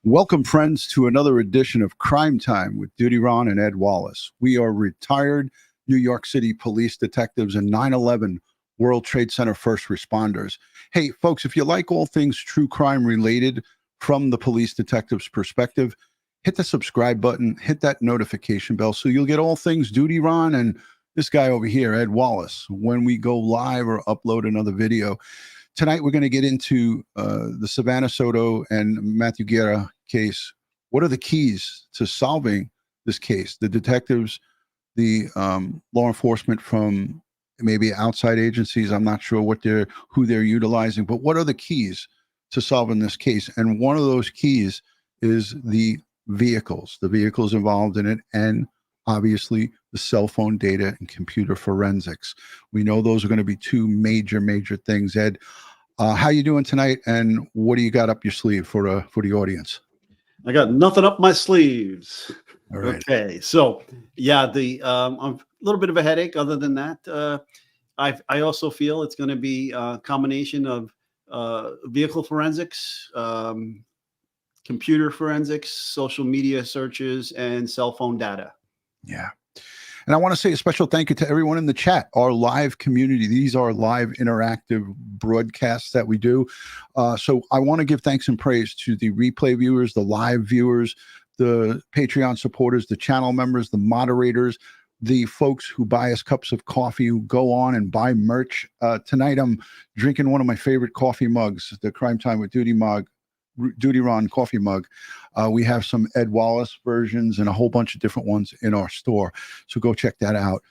Welcome, friends, to another edition of Crime Time with DutyRon and Ed Wallace. We are retired New York City police detectives and 9/11 World Trade Center first responders. Hey, folks, if you like all things true crime related from the police detective's perspective, hit the subscribe button, hit that notification bell so you'll get all things DutyRon and this guy over here, Ed Wallace, when we go live or upload another video. Tonight, we're going to get into the Savanah, Soto, and Matthew Guerra case. What are the keys to solving this case? The detectives, the law enforcement from maybe outside agencies, I'm not sure who they're utilizing, but what are the keys to solving this case? And one of those keys is the vehicles involved in it, and obviously the cell phone data and computer forensics. We know those are going to be two major things. Ed, how you doing tonight, and what do you got up your sleeve for the audience? I got nothing up my sleeves. All right. Okay, so yeah, a little bit of a headache. Other than that, I also feel it's going to be a combination of vehicle forensics, computer forensics, social media searches, and cell phone data. Yeah. And I want to say a special thank you to everyone in the chat, our live community. These are live interactive broadcasts that we do. So I want to give thanks and praise to the replay viewers, the live viewers, the Patreon supporters, the channel members, the moderators, the folks who buy us cups of coffee, who go on and buy merch. Tonight, I'm drinking one of my favorite coffee mugs, the Crime Time with DutyRon coffee mug. We have some Ed Wallace versions and a whole bunch of different ones in our store. So go check that out.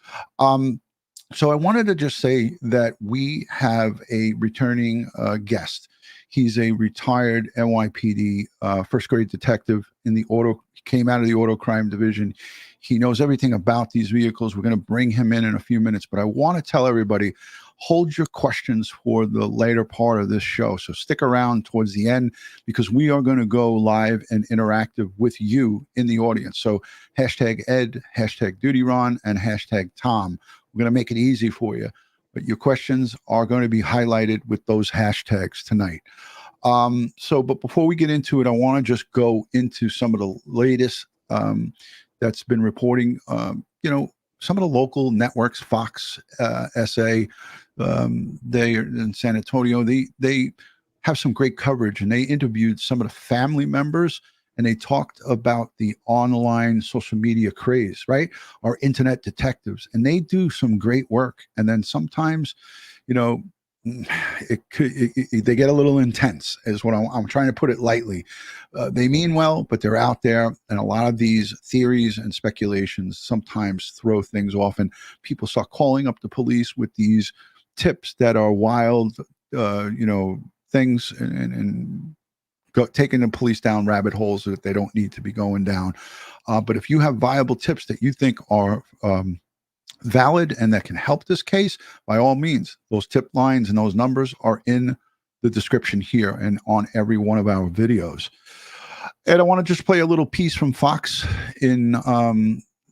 So I wanted to just say that we have a returning guest. He's a retired NYPD first grade detective came out of the auto crime division. He knows everything about these vehicles. We're going to bring him in a few minutes, but I want to tell everybody, hold your questions for the later part of this show. So stick around towards the end, because we are going to go live and interactive with you in the audience. So hashtag Ed, hashtag DutyRon, and hashtag Tom. We're going to make it easy for you, but your questions are going to be highlighted with those hashtags tonight. But before we get into it, I want to just go into some of the latest that's been reporting, some of the local networks, Fox, SA, they are in San Antonio. They have some great coverage, and they interviewed some of the family members, and they talked about the online social media craze, right? Our internet detectives, and they do some great work. And then sometimes, they get a little intense, is what I'm trying to put it lightly. They mean well, but they're out there, and a lot of these theories and speculations sometimes throw things off, and people start calling up the police with these tips that are wild, things, and taking the police down rabbit holes that they don't need to be going down. But if you have viable tips that you think are valid and that can help this case, by all means, those tip lines and those numbers are in the description here and on every one of our videos. And I want to just play a little piece from Fox in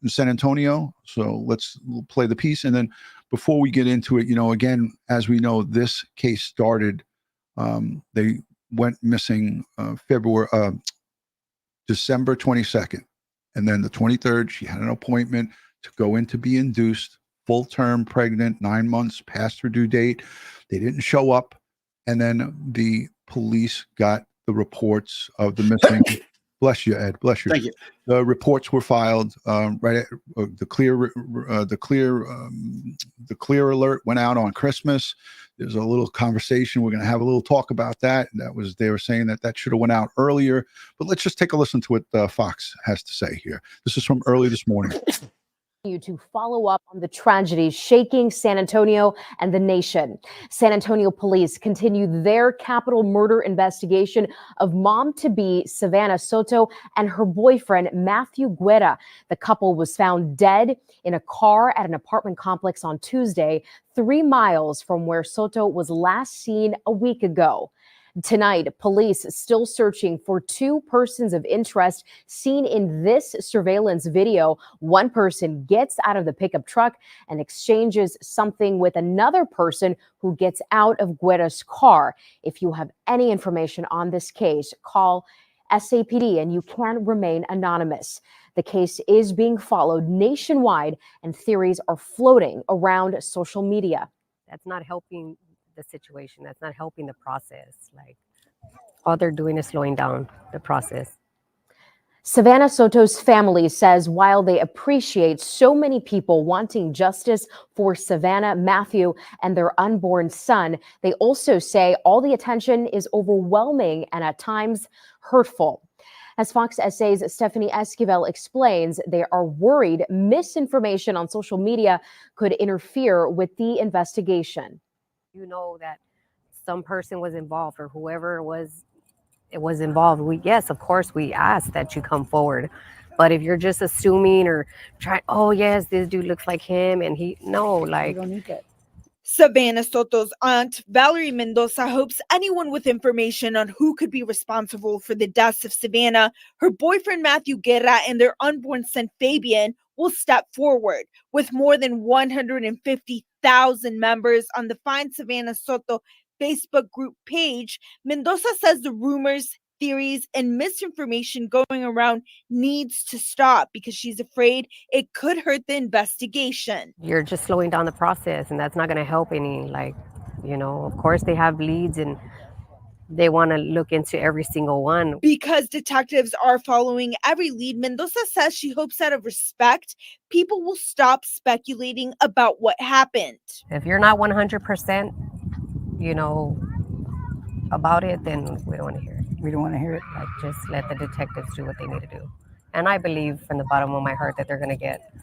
San Antonio. So we'll play the piece, and then before we get into it, again, as we know, this case started, they went missing December 22nd, and then the 23rd she had an appointment to go in to be induced, full term pregnant, 9 months past her due date. They didn't show up. And then the police got the reports of the missing. Bless you, Ed. Bless you. Thank you. The reports were filed right at the clear alert went out on Christmas. There's a little conversation. We're going to have a little talk about that. They were saying that should have went out earlier. But let's just take a listen to what Fox has to say here. This is from early this morning. You to follow up on the tragedies shaking San Antonio and the nation. San Antonio police continue their capital murder investigation of mom-to-be Savanah Soto and her boyfriend Matthew Guerra. The couple was found dead in a car at an apartment complex on Tuesday, 3 miles from where Soto was last seen a week ago. Tonight, police still searching for 2 persons of interest seen in this surveillance video. One person gets out of the pickup truck and exchanges something with another person who gets out of Guerra's car. If you have any information on this case, call SAPD, and you can remain anonymous. The case is being followed nationwide, and theories are floating around social media. That's not helping the situation. That's not helping the process. Like, all they're doing is slowing down the process. Savanah Soto's family says while they appreciate so many people wanting justice for Savanah, Matthew, and their unborn son, they also say all the attention is overwhelming and at times hurtful. As Fox SA's Stephanie Esquivel explains, they are worried misinformation on social media could interfere with the investigation. You know that some person was involved, or whoever it was involved. Yes, of course, we ask that you come forward. But if you're just assuming or trying, oh yes, this dude looks like him, and You don't need that. Savanah Soto's aunt, Valerie Mendoza, hopes anyone with information on who could be responsible for the deaths of Savanah, her boyfriend Matthew Guerra, and their unborn son Fabian will step forward. With more than 150,000 members on the Find Savanah Soto Facebook group page, Mendoza says the rumors, theories, and misinformation going around needs to stop because she's afraid it could hurt the investigation. you're just slowing down the process, and that's not going to help any. Of course they have leads and they want to look into every single one. Because detectives are following every lead, Mendoza says she hopes out of respect, people will stop speculating about what happened. If you're not 100%, about it, then we don't want to hear it. We don't want to hear it. Like, just let the detectives do what they need to do. And I believe from the bottom of my heart that they're going to get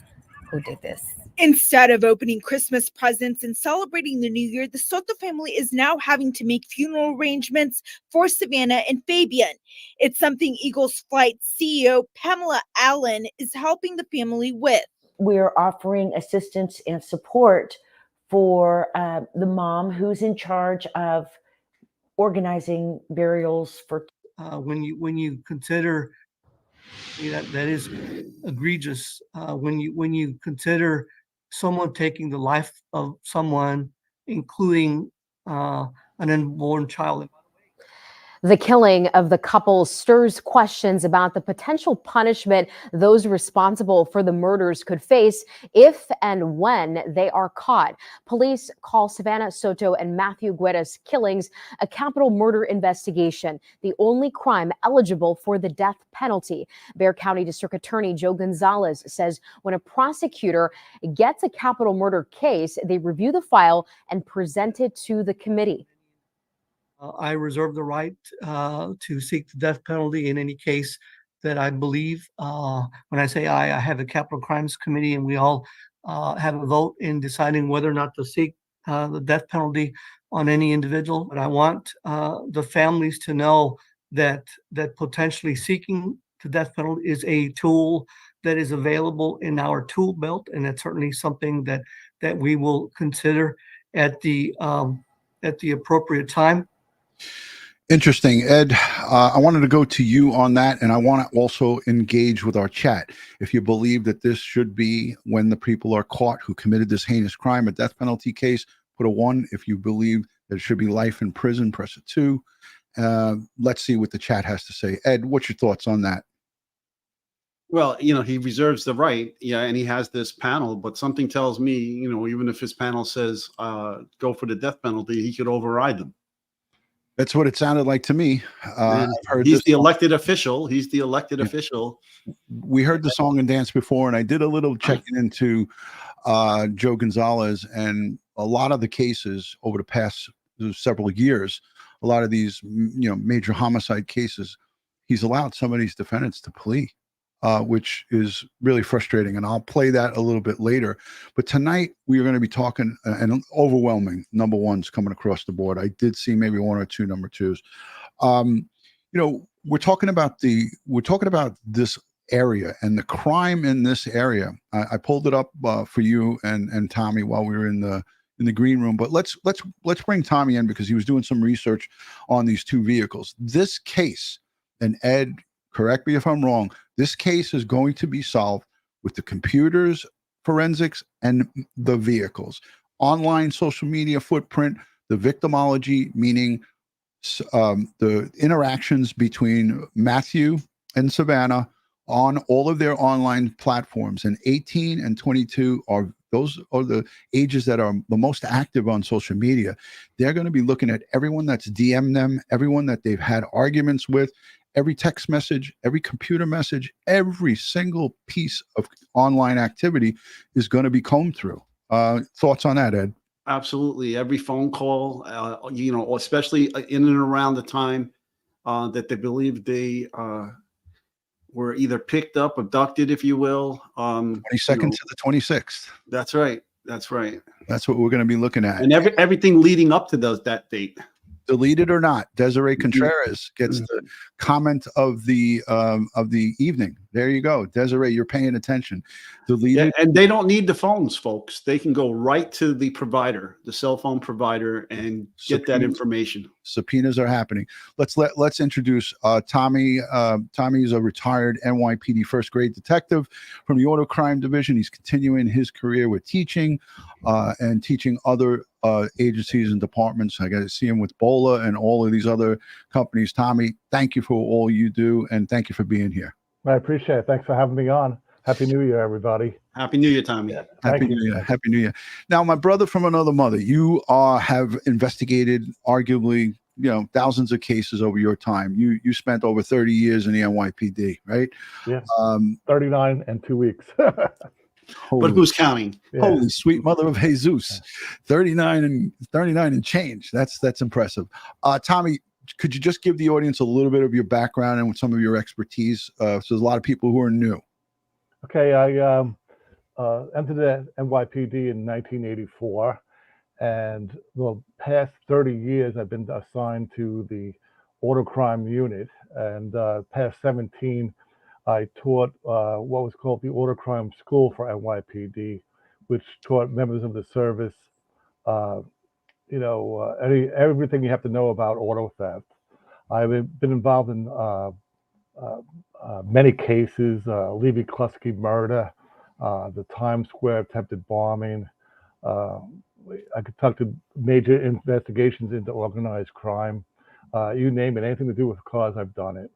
who did this. Instead of opening Christmas presents and celebrating the new year, the Soto family is now having to make funeral arrangements for Savanah and Fabian. It's something Eagles Flight CEO Pamela Allen is helping the family with. We're offering assistance and support for the mom who's in charge of organizing burials for. When you consider that is egregious. When you consider someone taking the life of someone, including an unborn child. The killing of the couple stirs questions about the potential punishment those responsible for the murders could face if and when they are caught. Police call Savanah Soto and Matthew Guerra's killings a capital murder investigation, the only crime eligible for the death penalty. Bexar County District Attorney Joe Gonzalez says when a prosecutor gets a capital murder case, they review the file and present it to the committee. I reserve the right to seek the death penalty in any case that I believe. When I say I have a capital crimes committee, and we all have a vote in deciding whether or not to seek the death penalty on any individual. But I want the families to know that potentially seeking the death penalty is a tool that is available in our tool belt, and that's certainly something that we will consider at the appropriate time. Interesting. Ed, I wanted to go to you on that, and I want to also engage with our chat. If you believe that this should be, when the people are caught who committed this heinous crime, a death penalty case, put a 1. If you believe that it should be life in prison, press a 2. Let's see what the chat has to say. Ed, what's your thoughts on that? Well, he reserves the right, and he has this panel, but something tells me, even if his panel says go for the death penalty, he could override them. That's what it sounded like to me. I've heard he's the elected official. He's the elected official. We heard the song and dance before, and I did a little checking into Joe Gonzalez, and a lot of the cases over the past several years, a lot of these major homicide cases, he's allowed some of these defendants to plea, which is really frustrating. And I'll play that a little bit later. But tonight we are going to be talking an overwhelming number 1s coming across the board. I did see maybe 1 or 2 number 2s. We're talking about this area and the crime in this area. I pulled it up for you and Tommy while we were in the green room. But let's bring Tommy in because he was doing some research on these 2 vehicles. This case, and Ed, correct me if I'm wrong, this case is going to be solved with the computers, forensics, and the vehicles. Online social media footprint, the victimology, meaning the interactions between Matthew and Savanah on all of their online platforms, and 18 and 22 those are the ages that are the most active on social media. They're going to be looking at everyone that's DM'd them, everyone that they've had arguments with, every text message, every computer message, every single piece of online activity is going to be combed through. Thoughts on that, Ed? Absolutely. Every phone call, especially in and around the time that they believe they were either picked up, abducted, if you will. 22nd to the 26th. That's right. That's right. That's what we're going to be looking at. And everything leading up to that date. Deleted or not, Desiree Contreras gets the comment of the evening. There you go, Desiree. You're paying attention. Deleted, yeah, and they don't need the phones, folks. They can go right to the provider, the cell phone provider, and get that information. Subpoenas are happening. Let's introduce Tommy. Tommy is a retired NYPD first grade detective from the Auto Crime Division. He's continuing his career with teaching and teaching other agencies and departments. I got to see him with BOLA and all of these other companies. Tommy, thank you for all you do, and thank you for being here. I appreciate it. Thanks for having me on. Happy New Year, everybody. Happy New Year, Tommy. Yeah, Happy New Year. Happy New Year. Now, my brother from another mother, you have investigated arguably, thousands of cases over your time. You spent over 30 years in the NYPD, right? Yeah. 39 and 2 weeks. But who's counting? Yeah. Holy sweet mother of Jesus. 39 and change. That's impressive. Tommy, could you just give the audience a little bit of your background and some of your expertise? So there's a lot of people who are new. Okay, I entered the NYPD in 1984, and the past 30 years I've been assigned to the auto crime unit, and past 17 I taught what was called the Auto Crime School for NYPD, which taught members of the service, everything you have to know about auto theft. I've been involved in many cases, Levy Kluski murder, the Times Square attempted bombing. I conducted major investigations into organized crime. You name it, anything to do with cars, I've done it.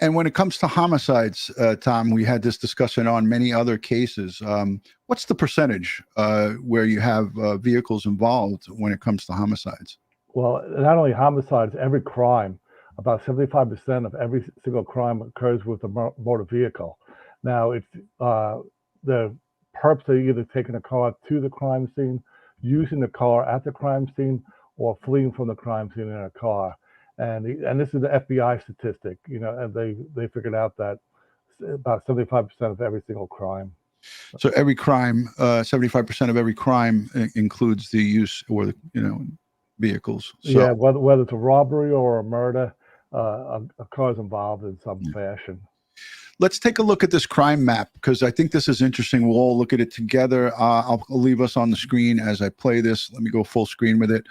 And when it comes to homicides, Tom, we had this discussion on many other cases. What's the percentage where you have vehicles involved when it comes to homicides? Well, not only homicides, every crime, about 75% of every single crime occurs with a motor vehicle. Now, it's the perps are either taking a car to the crime scene, using the car at the crime scene, or fleeing from the crime scene in a car. And this is the FBI statistic, and they figured out that about 75% of every single crime. So every crime, 75% of every crime includes the use or vehicles. So, yeah, whether it's a robbery or a murder, a car is involved in some fashion. Let's take a look at this crime map, because I think this is interesting. We'll all look at it together. I'll leave us on the screen as I play this. Let me go full screen with it.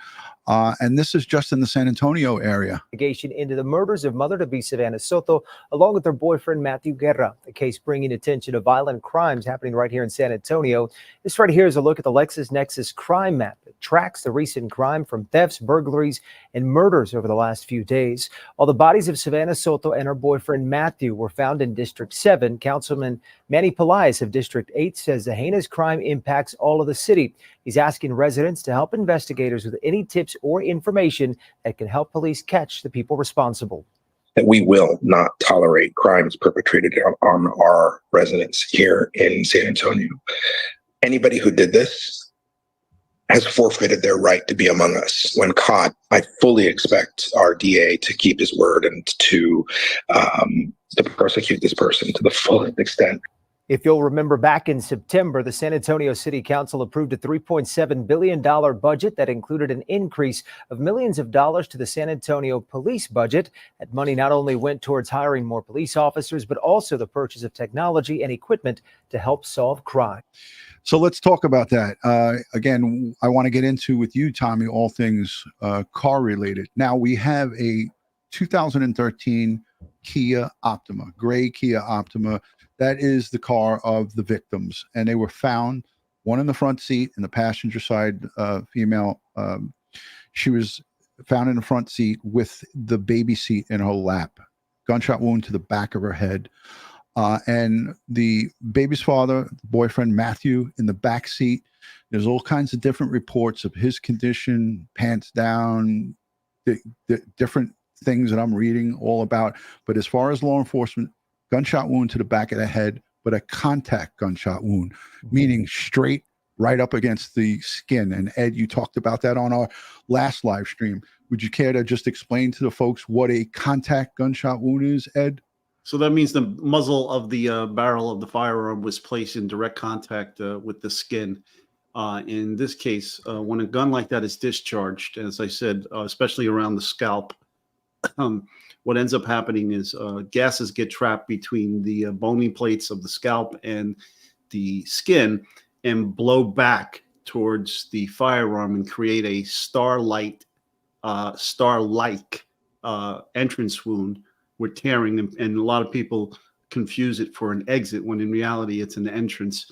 And this is just in the San Antonio area. Investigation into the murders of mother-to-be Savanah Soto, along with her boyfriend, Matthew Guerra. The case bringing attention to violent crimes happening right here in San Antonio. This right here is a look at the LexisNexis crime map that tracks the recent crime from thefts, burglaries, and murders over the last few days. All the bodies of Savanah Soto and her boyfriend, Matthew, were found in District 7. Councilman Manny Pelaez of District 8 says the heinous crime impacts all of the city. He's asking residents to help investigators with any tips or information that can help police catch the people responsible. That we will not tolerate crimes perpetrated on our residents here in San Antonio. Anybody who did this has forfeited their right to be among us. When caught, I fully expect our DA to keep his word and to prosecute this person to the fullest extent. If you'll remember, back in September, the San Antonio City Council approved a $3.7 billion budget that included an increase of millions of dollars to the San Antonio police budget. That money not only went towards hiring more police officers, but also the purchase of technology and equipment to help solve crime. So let's talk about that. Again, I want to get into with you, Tommy, all things car related. Now, we have a 2013 Kia Optima, gray Kia Optima. That is the car of the victims. And they were found, one in the front seat and the passenger side female. She was found in the front seat with the baby seat in her lap. Gunshot wound to the back of her head. And the baby's father, boyfriend Matthew, in the back seat. There's all kinds of different reports of his condition, pants down, the different things that I'm reading all about. But as far as law enforcement, gunshot wound to the back of the head, but a contact gunshot wound, meaning straight right up against the skin. And Ed, you talked about that on our last live stream. Would you care to just explain to the folks what a contact gunshot wound is, Ed? So that means the muzzle of the barrel of the firearm was placed in direct contact with the skin. In this case, when a gun like that is discharged, as I said, especially around the scalp, what ends up happening is gases get trapped between the bony plates of the scalp and the skin and blow back towards the firearm and create a star-like entrance wound with tearing. And a lot of people confuse it for an exit when in reality it's an entrance.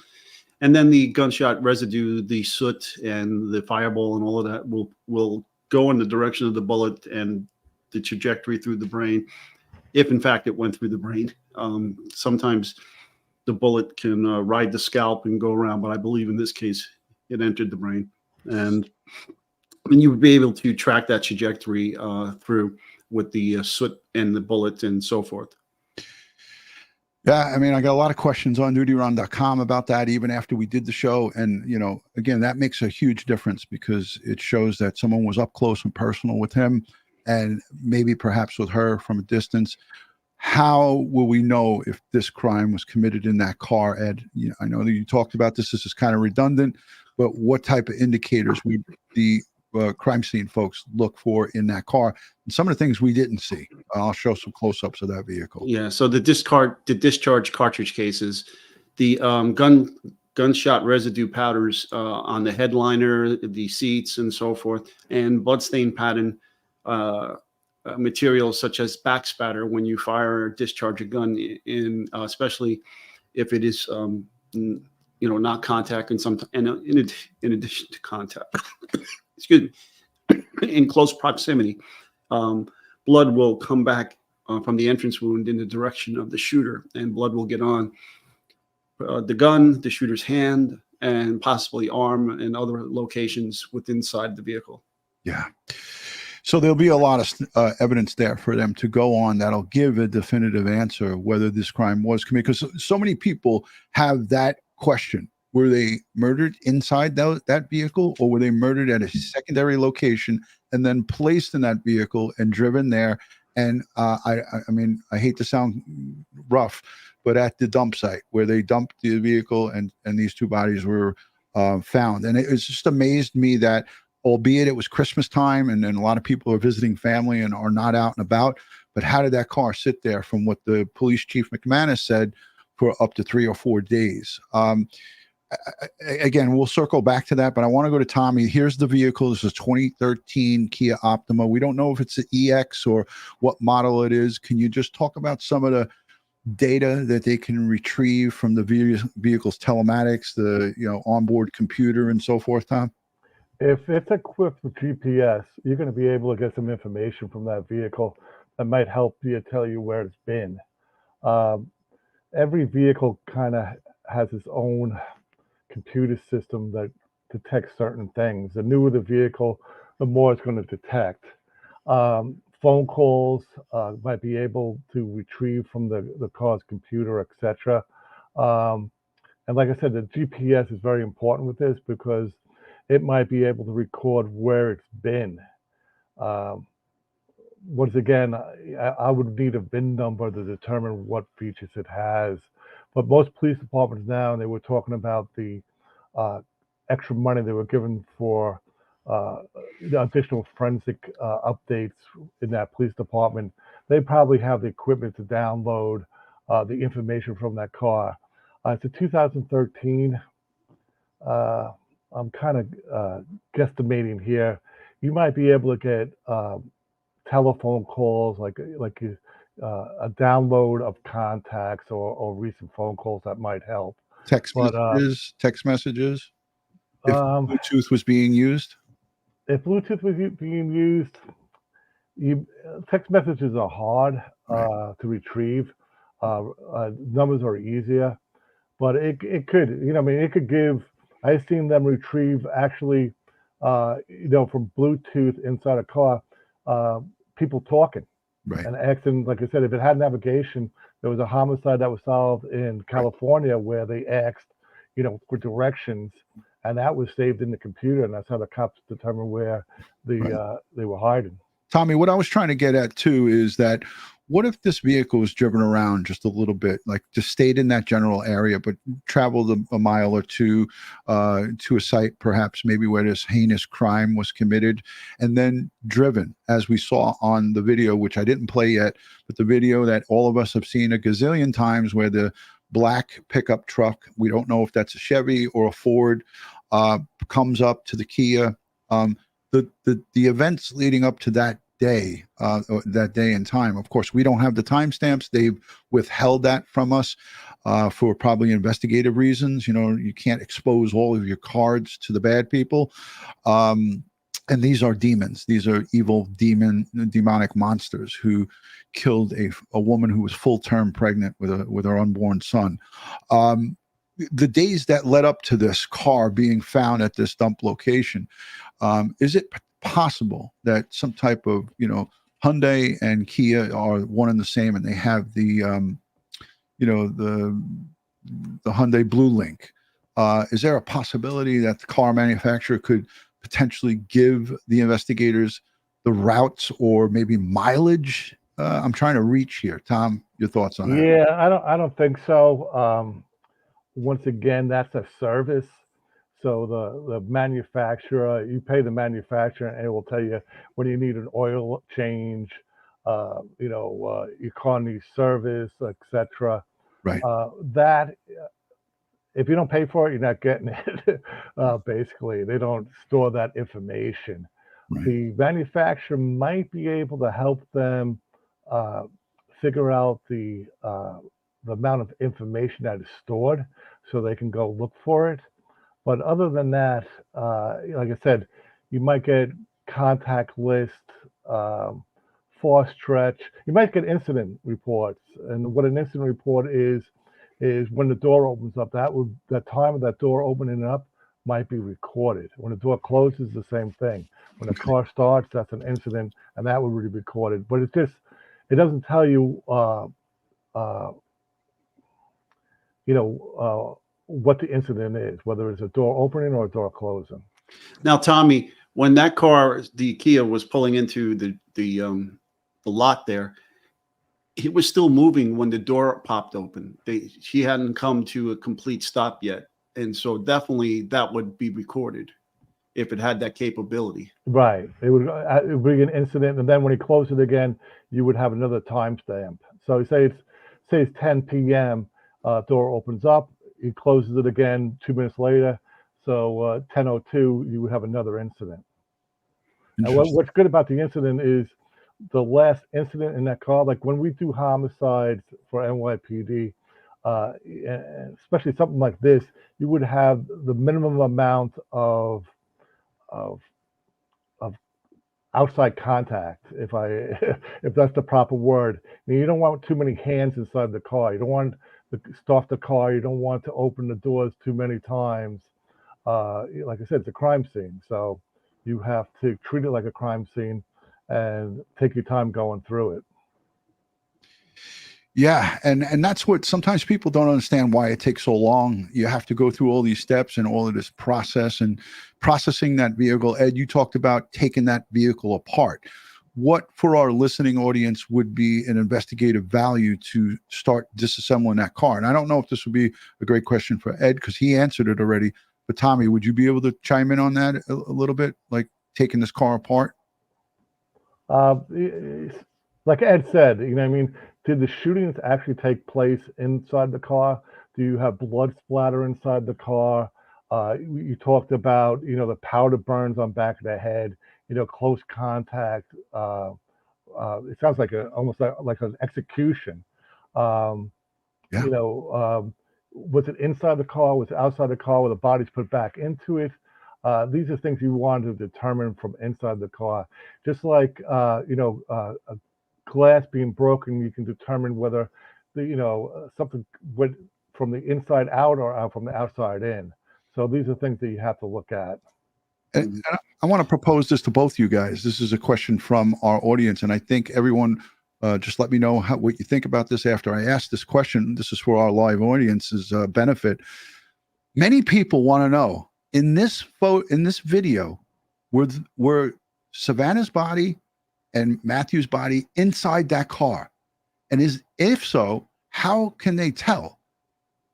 And then the gunshot residue, the soot and the fireball and all of that will go in the direction of the bullet and the trajectory through the brain, if in fact it went through the brain. Sometimes the bullet can ride the scalp and go around, but I believe in this case it entered the brain. And you would be able to track that trajectory through with the soot and the bullet and so forth. Yeah, I mean, I got a lot of questions on DutyRon.com about that, even after we did the show. And, you know, again, that makes a huge difference because it shows that someone was up close and personal with him and maybe perhaps with her from a distance. How will we know if this crime was committed in that car, Ed? You know, I know that you talked about this. This is kind of redundant, but what type of indicators would the crime scene folks look for in that car? And some of the things we didn't see. I'll show some close-ups of that vehicle. Yeah. So the discharge cartridge cases, the gunshot residue powders on the headliner, the seats, and so forth, and bloodstain pattern materials such as backspatter when you fire or discharge a gun, in especially if it is not contact and in addition to contact. Excuse me, in close proximity, blood will come back from the entrance wound in the direction of the shooter, and blood will get on the gun, the shooter's hand, and possibly arm and other locations inside the vehicle. Yeah. So there'll be a lot of evidence there for them to go on that'll give a definitive answer whether this crime was committed. Because so many people have that question. Were they murdered inside that vehicle, or were they murdered at a secondary location and then placed in that vehicle and driven there? And I mean, I hate to sound rough, but at the dump site where they dumped the vehicle and these two bodies were found. And it just amazed me that, albeit it was Christmas time and a lot of people are visiting family and are not out and about, but how did that car sit there, from what the police chief McManus said, for up to 3 or 4 days? Again, we'll circle back to that, but I want to go to Tommy. Here's the vehicle. This is 2013 Kia Optima. We don't know if it's an EX or what model it is. Can you just talk about some of the data that they can retrieve from the vehicle's telematics, the onboard computer and so forth, Tom? If it's equipped with GPS, you're going to be able to get some information from that vehicle that might help you tell you where it's been. Every vehicle kind of has its own computer system that detects certain things. The newer the vehicle, the more it's going to detect. Phone calls might be able to retrieve from the car's computer, etc. And like I said, the GPS is very important with this because it might be able to record where it's been. Once again, I would need a VIN number to determine what features it has. But most police departments now, and they were talking about the extra money they were given for the additional forensic updates in that police department, they probably have the equipment to download the information from that car. It's a 2013. I'm kind of guesstimating here. You might be able to get telephone calls, like a download of contacts or recent phone calls that might help. Text messages. If Bluetooth was being used. if Bluetooth was being used, text messages are hard to retrieve. Numbers are easier, but it could, I mean, it could give. I've seen them retrieve actually, from Bluetooth inside a car, people talking Right. and asking. Like I said, if it had navigation, there was a homicide that was solved in California where they asked, for directions, and that was saved in the computer, and that's how the cops determined where they were hiding. Tommy, what I was trying to get at too is that what if this vehicle was driven around just a little bit, like just stayed in that general area, but traveled a mile or two to a site, perhaps maybe where this heinous crime was committed, and then driven, as we saw on the video, which I didn't play yet, but the video that all of us have seen a gazillion times where the black pickup truck, we don't know if that's a Chevy or a Ford, comes up to the Kia. The events leading up to that day and time, of course, we don't have the timestamps. They've withheld that from us for probably investigative reasons. You can't expose all of your cards to the bad people. And these are demons. These are evil demonic monsters who killed a woman who was full-term pregnant with her unborn son. The days that led up to this car being found at this dump location, is it possible that some type of, Hyundai and Kia are one and the same, and they have the Hyundai Blue Link? Is there a possibility that the car manufacturer could potentially give the investigators the routes or maybe mileage? I'm trying to reach here. Tom, your thoughts on that? Yeah, I don't think so. Once again, that's a service. So the manufacturer, you pay the manufacturer, and it will tell you when you need an oil change, your car needs service, etc. Right. That if you don't pay for it, you're not getting it. Basically, they don't store that information. Right. The manufacturer might be able to help them figure out the amount of information that is stored, so they can go look for it. But other than that, like I said, you might get contact list, far stretch. You might get incident reports, and what an incident report is when the door opens up. The time of that door opening up might be recorded. When the door closes, the same thing. When the car starts, that's an incident, and that would be recorded. But it doesn't tell you, what the incident is, whether it's a door opening or a door closing. Now, Tommy, when that car, the Kia, was pulling into the lot there, it was still moving when the door popped open. She hadn't come to a complete stop yet, and so definitely that would be recorded if it had that capability. Right. It would be an incident, and then when he closed it again, you would have another timestamp. So say it's 10 p.m. Door opens up. He closes it again 2 minutes later. So 10:02, you would have another incident. And what's good about the incident is the last incident in that car, like when we do homicides for NYPD, especially something like this, you would have the minimum amount of outside contact, if that's the proper word. You don't want too many hands inside the car. You don't want to start the car. You don't want to open the doors too many times. Like I said, it's a crime scene, so you have to treat it like a crime scene and take your time going through it. Yeah, and that's what sometimes people don't understand, why it takes so long. You have to go through all these steps and all of this process and processing that vehicle. Ed, you talked about taking that vehicle apart. What, for our listening audience, would be an investigative value to start disassembling that car? And I don't know if this would be a great question for Ed, because he answered it already. But Tommy, would you be able to chime in on that a little bit, like taking this car apart? Like Ed said, did the shootings actually take place inside the car? Do you have blood splatter inside the car? You talked about, the powder burns on back of the head, close contact. It sounds like almost like an execution. Was it inside the car? Was it outside the car? Were the bodies put back into it? These are things you want to determine from inside the car. Just like a glass being broken, you can determine whether something went from the inside out or out from the outside in. So these are things that you have to look at. And I want to propose this to both you guys. This is a question from our audience, and I think everyone just let me know what you think about this after I ask this question. This is for our live audience's benefit. Many people want to know, in this video, were Savanah's body and Matthew's body inside that car? And if so, how can they tell?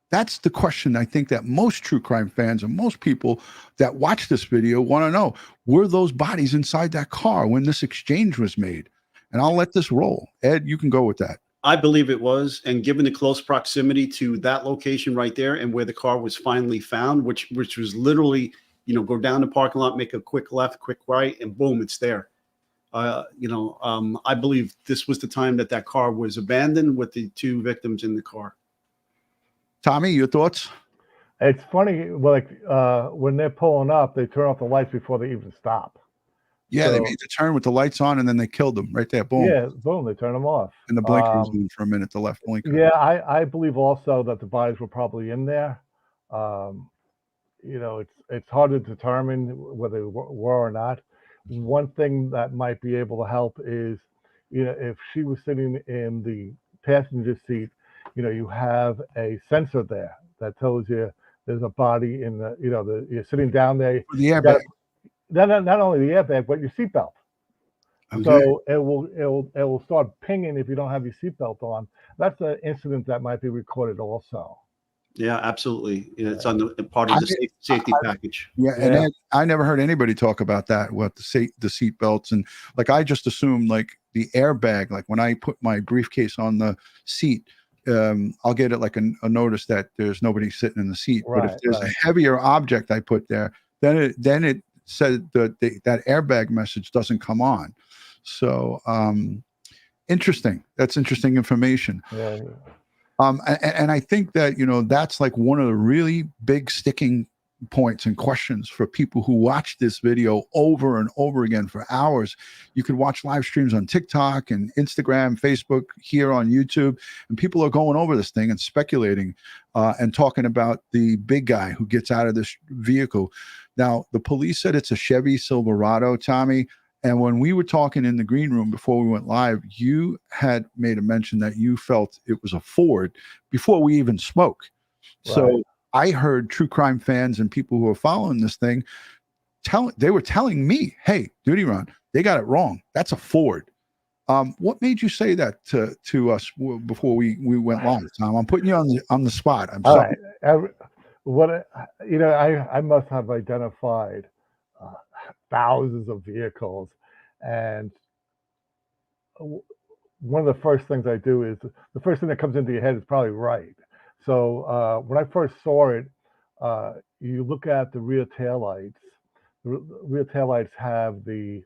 That's the question I think that most true crime fans and most people that watch this video want to know. Were those bodies inside that car when this exchange was made? And I'll let this roll. Ed, you can go with that. I believe it was, and given the close proximity to that location right there and where the car was finally found, which was literally, go down the parking lot, make a quick left, quick right, and boom, it's there. I believe this was the time that car was abandoned with the two victims in the car. Tommy, your thoughts? It's funny, like when they're pulling up, they turn off the lights before they even stop. Yeah, they made the turn with the lights on, and then they killed them right there. Boom. Yeah, boom, they turn them off. And the blinker was on for a minute, the left blinker. Yeah, I believe also that the bodies were probably in there. It's hard to determine whether they were or not. One thing that might be able to help is, if she was sitting in the passenger seat, you have a sensor there that tells you there's a body in the, you're sitting down there. The airbag. Not only the airbag, but your seatbelt. Okay. So it will start pinging if you don't have your seatbelt on. That's an incident that might be recorded also. Yeah, absolutely. It's on the part of the safety package. Yeah, and I never heard anybody talk about that. What the seat belts, and like I just assumed like the airbag. Like when I put my briefcase on the seat, I'll get it like a notice that there's nobody sitting in the seat. Right, but if there's a heavier object I put there, then it said that airbag message doesn't come on. So interesting. That's interesting information. Yeah. And I think that, that's like one of the really big sticking points and questions for people who watch this video over and over again for hours. You could watch live streams on TikTok and Instagram, Facebook, here on YouTube, and people are going over this thing and speculating and talking about the big guy who gets out of this vehicle. Now, the police said it's a Chevy Silverado, Tommy. And when we were talking in the green room before we went live, you had made a mention that you felt it was a Ford before we even spoke. Right. So I heard true crime fans and people who are following this thing, they were telling me, hey, DutyRon, they got it wrong. That's a Ford. What made you say that to us before we went live, Tom? I'm putting you on the spot. I'm sorry. I must have identified thousands of vehicles, and one of the first things I do is the first thing that comes into your head is probably right. So when I first saw it, you look at the rear taillights. The rear taillights have the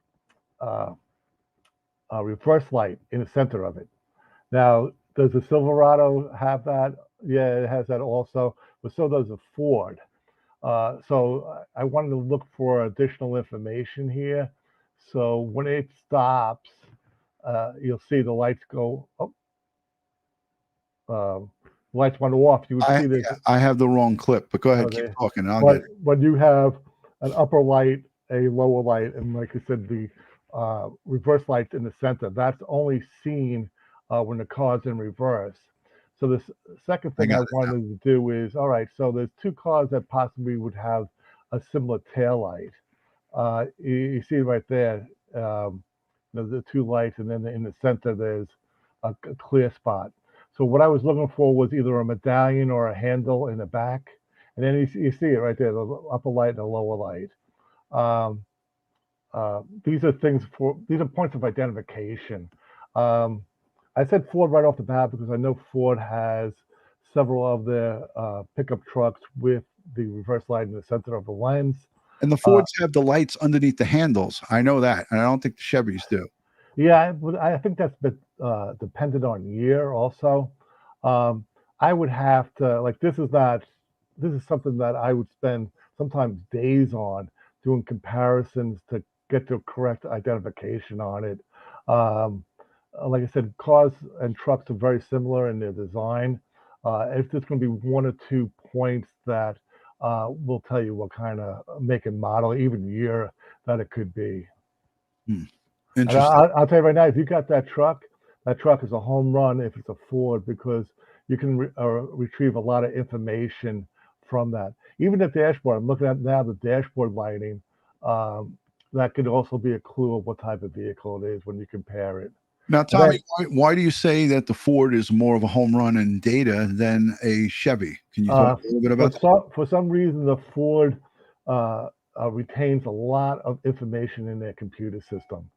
reverse light in the center of it. Now, does the Silverado have that? Yeah, it has that also, but so does the Ford. So I wanted to look for additional information here. So when it stops, you'll see the lights go up. Lights went off. You would see this. I have the wrong clip, but go ahead, keep talking. And I'll get it. When you have an upper light, a lower light, and like I said, the reverse light in the center, that's only seen when the car's in reverse. So the second thing I wanted to do is, all right, so there's two cars that possibly would have a similar taillight. You see right there, the two lights, and then in the center, there's a clear spot. So what I was looking for was either a medallion or a handle in the back. And then you see it right there, the upper light and the lower light. These are points of identification. I said Ford right off the bat because I know Ford has several of their pickup trucks with the reverse light in the center of the lens. And the Fords have the lights underneath the handles. I know that, and I don't think the Chevys do. Yeah, I think that's dependent on year also. I would have to, like, this is something that I would spend sometimes days on doing comparisons to get the correct identification on it. Like I said, cars and trucks are very similar in their design. If there's going to be one or two points that will tell you what kind of make and model, even year that it could be. And Interesting. I'll tell you right now, if you got that truck is a home run if it's a Ford, because you can retrieve a lot of information from that. Even the dashboard, I'm looking at now the dashboard lighting, that could also be a clue of what type of vehicle it is when you compare it. Now, Tommy, why do you say that the Ford is more of a home run in data than a Chevy? Can you talk a little bit about that? For some reason, the Ford retains a lot of information in their computer system.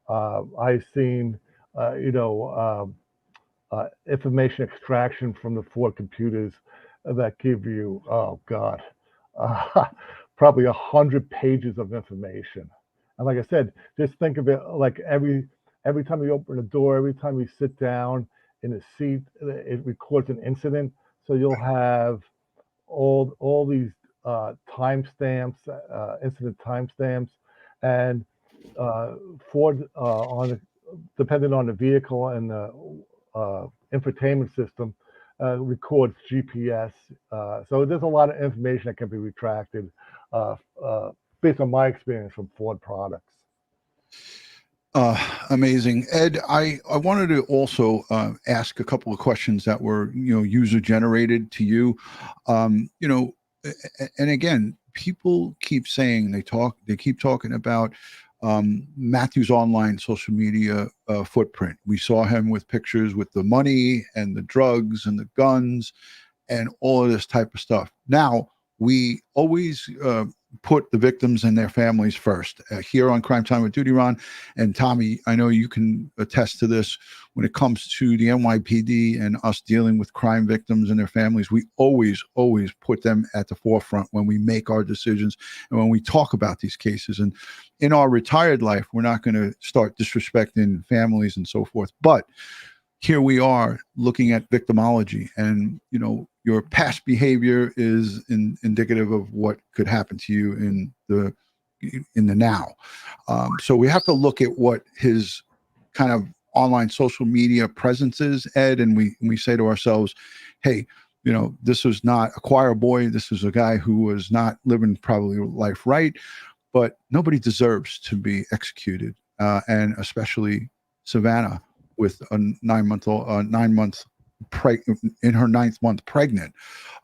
I've seen, information extraction from the Ford computers that give you, oh God, probably 100 pages of information. And like I said, just think of it like every time you open a door, every time you sit down in a seat, it records an incident. So you'll have all these timestamps, incident timestamps, and Ford, depending on the vehicle and the infotainment system, records GPS. So there's a lot of information that can be retracted based on my experience from Ford products. Amazing. Ed, I wanted to also ask a couple of questions that were, user generated to you. And again, people keep saying, they keep talking about Matthew's online social media footprint. We saw him with pictures with the money and the drugs and the guns and all of this type of stuff. Now, we always put the victims and their families first. Here on Crime Time with DutyRon, and Tommy, I know you can attest to this when it comes to the NYPD and us dealing with crime victims and their families. We always put them at the forefront when we make our decisions and when we talk about these cases. And in our retired life, we're not going to start disrespecting families and so forth. But here we are looking at victimology, and your past behavior is indicative of what could happen to you in the now. So we have to look at what his kind of online social media presence is, Ed, and we say to ourselves, hey, this was not a choir boy. This was a guy who was not living probably life right, but nobody deserves to be executed, and especially Savanah with a 9 month in her 9th month pregnant.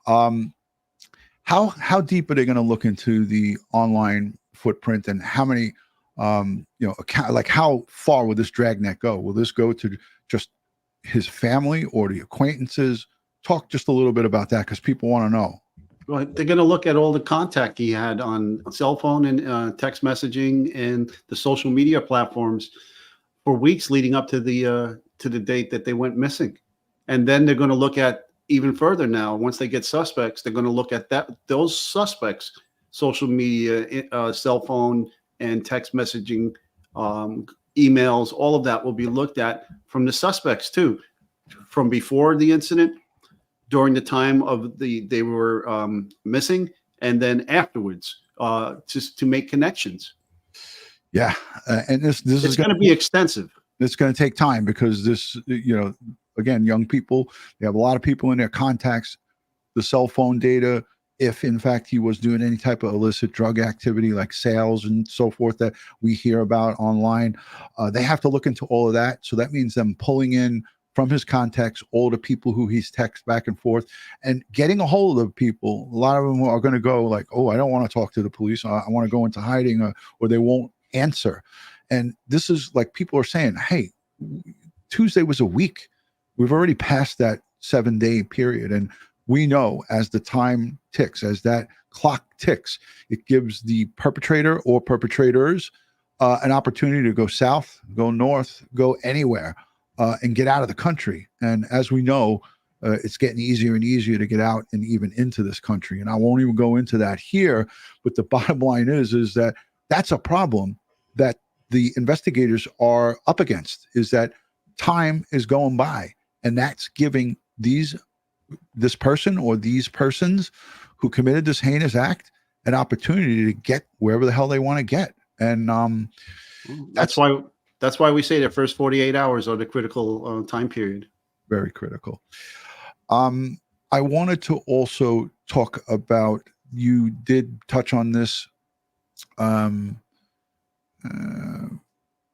How deep are they going to look into the online footprint, and how many, like how far will this dragnet go? Will this go to just his family or the acquaintances? Talk just a little bit about that, because people want to know. Well, they're going to look at all the contact he had on cell phone and text messaging and the social media platforms for weeks leading up to the date that they went missing. And then they're going to look at even further now. Once they get suspects, they're going to look at those suspects' social media, cell phone and text messaging, emails. All of that will be looked at from the suspects too, from before the incident, during the time of they were missing, and then afterwards, just to make connections. Yeah, and this is going to be extensive. It's going to take time, because this, again, young people, they have a lot of people in their contacts, the cell phone data. If in fact he was doing any type of illicit drug activity like sales and so forth that we hear about online, they have to look into all of that. So that means them pulling in from his contacts all the people who he's texted back and forth and getting a hold of people. A lot of them are going to go like, oh, I don't want to talk to the police. I want to go into hiding, or they won't answer. And this is like, people are saying, hey, Tuesday was a week. We've already passed that 7-day period. And we know as the time ticks, as that clock ticks, it gives the perpetrator or perpetrators an opportunity to go south, go north, go anywhere, and get out of the country. And as we know, it's getting easier and easier to get out and even into this country. And I won't even go into that here. But the bottom line is that that's a problem that the investigators are up against, is that time is going by, and that's giving this person or these persons who committed this heinous act, an opportunity to get wherever the hell they want to get. And That's why we say the first 48 hours are the critical time period. Very critical. I wanted to also talk about, you did touch on this.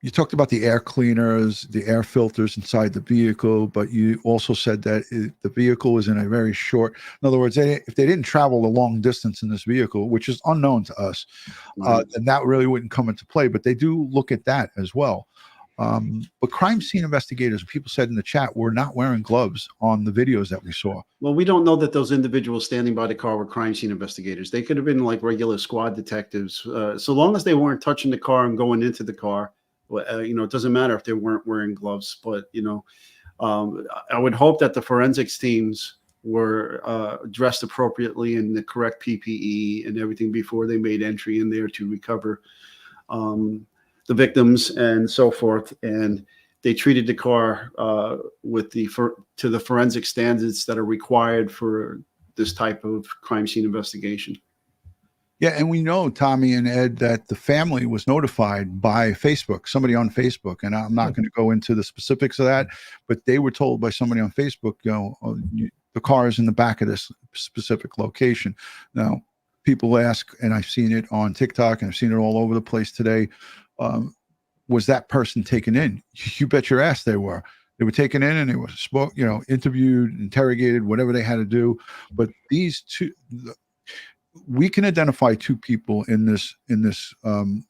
You talked about the air cleaners, the air filters inside the vehicle, but you also said that the vehicle was in a very short, in other words, if they didn't travel a long distance in this vehicle, which is unknown to us, then that really wouldn't come into play, but they do look at that as well. But crime scene investigators, people said in the chat, were not wearing gloves on the videos that we saw. Well, we don't know that those individuals standing by the car were crime scene investigators. They could have been like regular squad detectives. So long as they weren't touching the car and going into the car, it doesn't matter if they weren't wearing gloves. But, I would hope that the forensics teams were dressed appropriately in the correct PPE and everything before they made entry in there to recover the victims and so forth. And they treated the car to the forensic standards that are required for this type of crime scene investigation. Yeah, and we know, Tommy and Ed, that the family was notified by Facebook, somebody on Facebook, and I'm not going to go into the specifics of that, but they were told by somebody on Facebook, the car is in the back of this specific location. Now, people ask, and I've seen it on TikTok, and I've seen it all over the place today, was that person taken in? You bet your ass they were. They were taken in and they were interviewed, interrogated, whatever they had to do. But these two, we can identify two people in this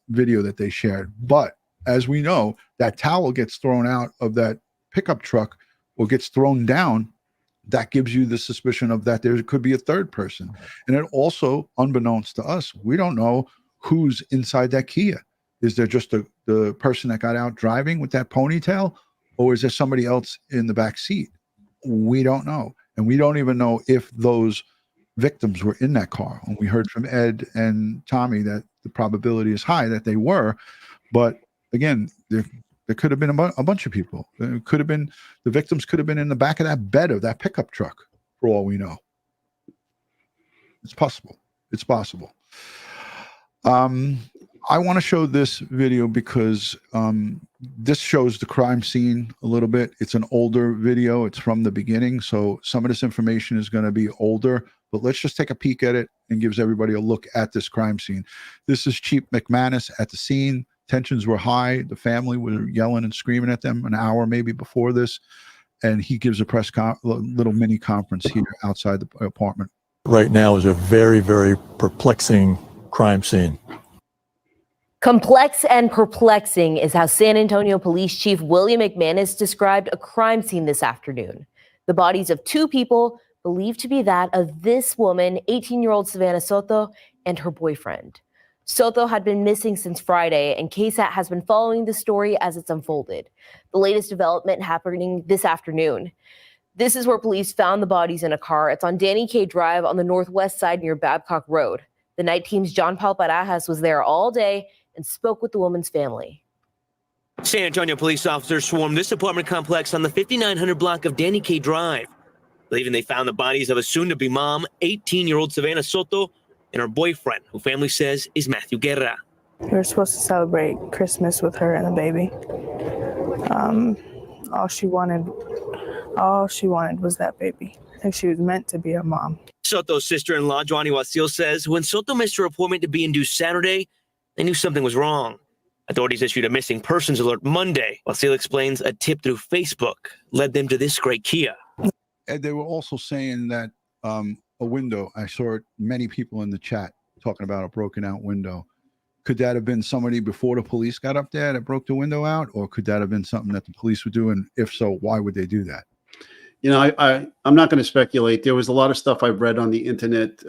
video that they shared. But as we know, that towel gets thrown out of that pickup truck or gets thrown down. That gives you the suspicion of that there could be a third person. And it also, unbeknownst to us, we don't know who's inside that Kia. Is there just the person that got out driving with that ponytail, or is there somebody else in the back seat? We don't know. And we don't even know if those victims were in that car. And we heard from Ed and Tommy that the probability is high that they were. But again, there could have been a bunch of people. It could have been, the victims could have been in the back of that bed of that pickup truck, for all we know. It's possible. It's possible. I want to show this video because this shows the crime scene a little bit. It's an older video. It's from the beginning. So some of this information is going to be older, but let's just take a peek at it and gives everybody a look at this crime scene. This is Chief McManus at the scene. Tensions were high. The family were yelling and screaming at them an hour maybe before this. And he gives a little mini conference here outside the apartment. Right now is a very, very perplexing crime scene. Complex and perplexing is how San Antonio Police Chief William McManus described a crime scene this afternoon. The bodies of two people believed to be that of this woman, 18-year-old Savanah Soto, and her boyfriend. Soto had been missing since Friday, and KSAT has been following the story as it's unfolded. The latest development happening this afternoon. This is where police found the bodies in a car. It's on Danny K Drive on the northwest side near Babcock Road. The night team's John Paul Barajas was there all day and spoke with the woman's family. San Antonio police officers swarmed this apartment complex on the 5900 block of Danny K Drive, believing they found the bodies of a soon-to-be mom, 18-year-old Savanah Soto, and her boyfriend, who family says is Matthew Guerra. We were supposed to celebrate Christmas with her and the baby. All she wanted was that baby. I think she was meant to be a mom. Soto's sister-in-law, Joanny Wasil, says when Soto missed her appointment to be induced Saturday, they knew something was wrong. Authorities issued a missing persons alert Monday. Wasil explains a tip through Facebook led them to this gray Kia. And they were also saying that a window, I saw many people in the chat talking about a broken out window. Could that have been somebody before the police got up there that broke the window out? Or could that have been something that the police would do? And if so, why would they do that? I'm not going to speculate. There was a lot of stuff I've read on the internet,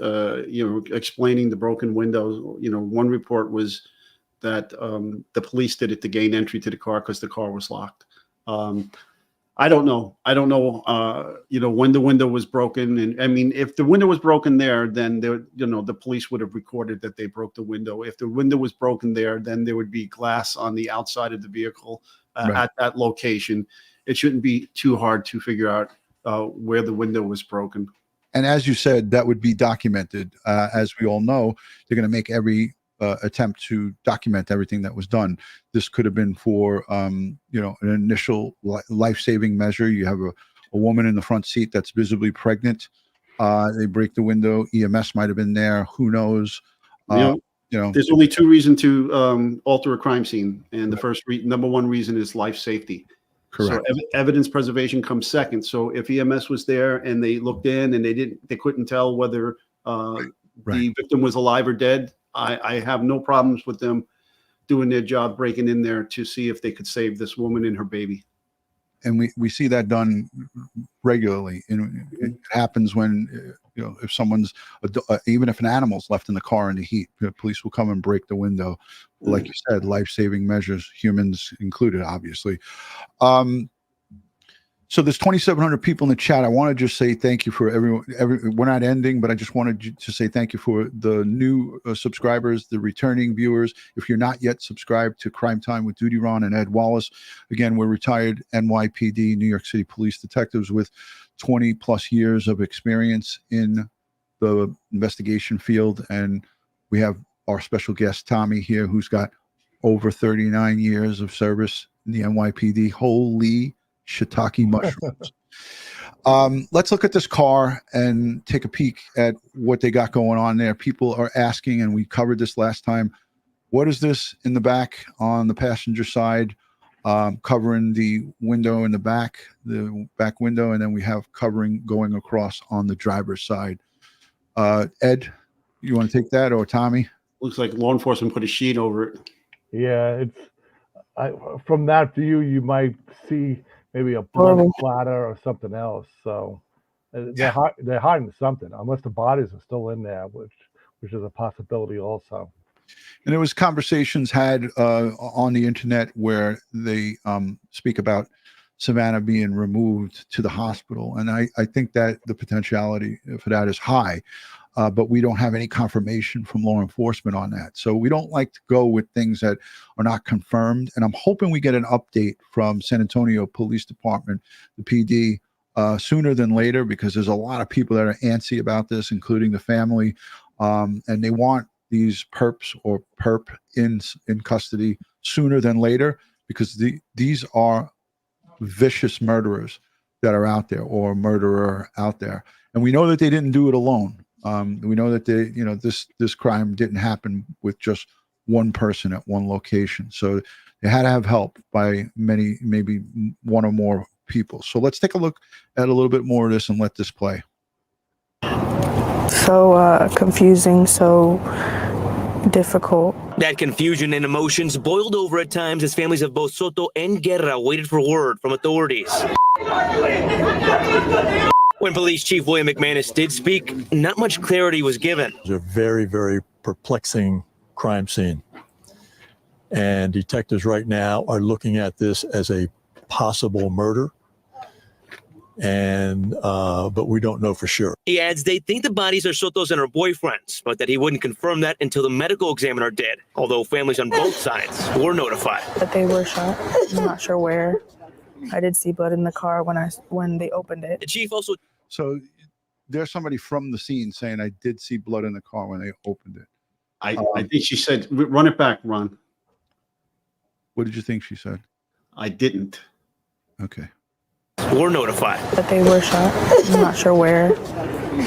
explaining the broken windows. One report was that the police did it to gain entry to the car because the car was locked. I don't know. When the window was broken. And I mean, if the window was broken there, then the police would have recorded that they broke the window. If the window was broken there, then there would be glass on the outside of the vehicle at that location. It shouldn't be too hard to figure out where the window was broken. And as you said, that would be documented. As we all know, they're going to make every attempt to document everything that was done. This could have been for, an initial life-saving measure. You have a woman in the front seat that's visibly pregnant. They break the window. EMS might have been there. Who knows? There's only two reasons to alter a crime scene, and the number one reason is life safety. Correct. So evidence preservation comes second. So if EMS was there and they looked in and they couldn't tell whether the victim was alive or dead, I have no problems with them doing their job, breaking in there to see if they could save this woman and her baby. And we see that done regularly. It happens when, if someone's, even if an animal's left in the car in the heat, the police will come and break the window. Like you said, life-saving measures, humans included, obviously. So there's 2,700 people in the chat. I want to just say thank you for everyone. We're not ending, but I just wanted to say thank you for the new subscribers, the returning viewers. If you're not yet subscribed to Crime Time with DutyRon and Ed Wallace, again, we're retired NYPD, New York City police detectives with 20 plus years of experience in the investigation field. And we have our special guest, Tommy, here, who's got over 39 years of service in the NYPD. Holy shiitake mushrooms. Let's look at this car and take a peek at what they got going on there. People are asking, and we covered this last time, what is this in the back on the passenger side, covering the window in the back window, and then we have covering going across on the driver's side. Ed, you want to take that, or Tommy? Looks like law enforcement put a sheet over it. Yeah, from that view, you might see maybe a blood splatter or something else. So they're hiding something, unless the bodies are still in there, which is a possibility also. And there was conversations had on the internet where they speak about Savanah being removed to the hospital. And I think that the potentiality for that is high, but we don't have any confirmation from law enforcement on that. So we don't like to go with things that are not confirmed. And I'm hoping we get an update from San Antonio Police Department, the PD, sooner than later, because there's a lot of people that are antsy about this, including the family. And they want these perps or perp in custody sooner than later, because these are vicious murderers that are out there, or murderer out there. And we know that they didn't do it alone. We know that this crime didn't happen with just one person at one location. So they had to have help by many, maybe one or more people. So let's take a look at a little bit more of this and let this play. So confusing, so difficult. That confusion and emotions boiled over at times as families of both Soto and Guerra waited for word from authorities. When Police Chief William McManus did speak, not much clarity was given. It's a very, very perplexing crime scene. And detectives right now are looking at this as a possible murder. But we don't know for sure. He adds they think the bodies are Soto's and her boyfriend's, but that he wouldn't confirm that until the medical examiner did, although families on both sides were notified. But they were shot. I'm not sure where. I did see blood in the car when they opened it. The chief also... So there's somebody from the scene saying, I did see blood in the car when they opened it. I think she said, run it back, Ron. What did you think she said? I didn't. Okay. Were notified. But they were shot. I'm not sure where.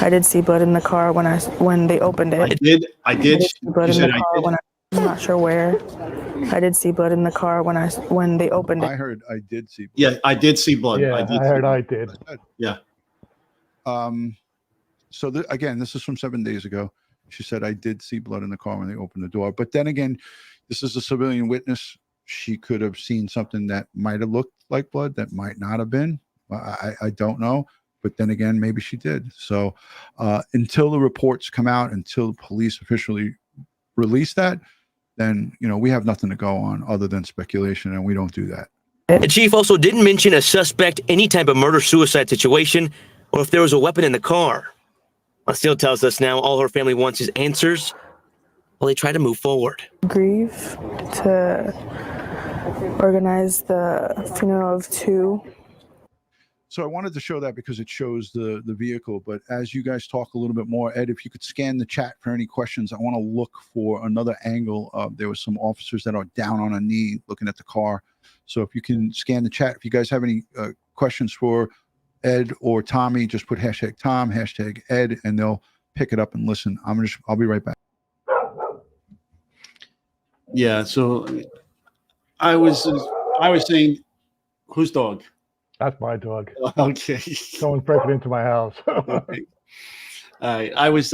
I did see blood in the car when they opened it. I did. See blood in the car I'm not sure where. I did see blood in the car when they opened it. I heard I did see blood. Yeah, I did see blood. Yeah, I heard I did. Yeah. So again, this is from 7 days ago. She said, I did see blood in the car when they opened the door. But then again, this is a civilian witness. She could have seen something that might have looked like blood, that might not have been. I don't know. But then again, maybe she did. So until the reports come out, until the police officially release that, then, we have nothing to go on other than speculation, and we don't do that. The chief also didn't mention a suspect, any type of murder-suicide situation, or if there was a weapon in the car. Steele tells us now all her family wants is answers while they try to move forward. Grieve to organize the funeral of two. So I wanted to show that because it shows the vehicle. But as you guys talk a little bit more, Ed, if you could scan the chat for any questions, I want to look for another angle. There was some officers that are down on a knee looking at the car. So if you can scan the chat, if you guys have any questions for Ed or Tommy, just put hashtag Tom, hashtag Ed, and they'll pick it up and listen. I'll be right back. Yeah. So I was saying, whose dog? That's my dog. Okay. Someone breaking into my house. Okay. I was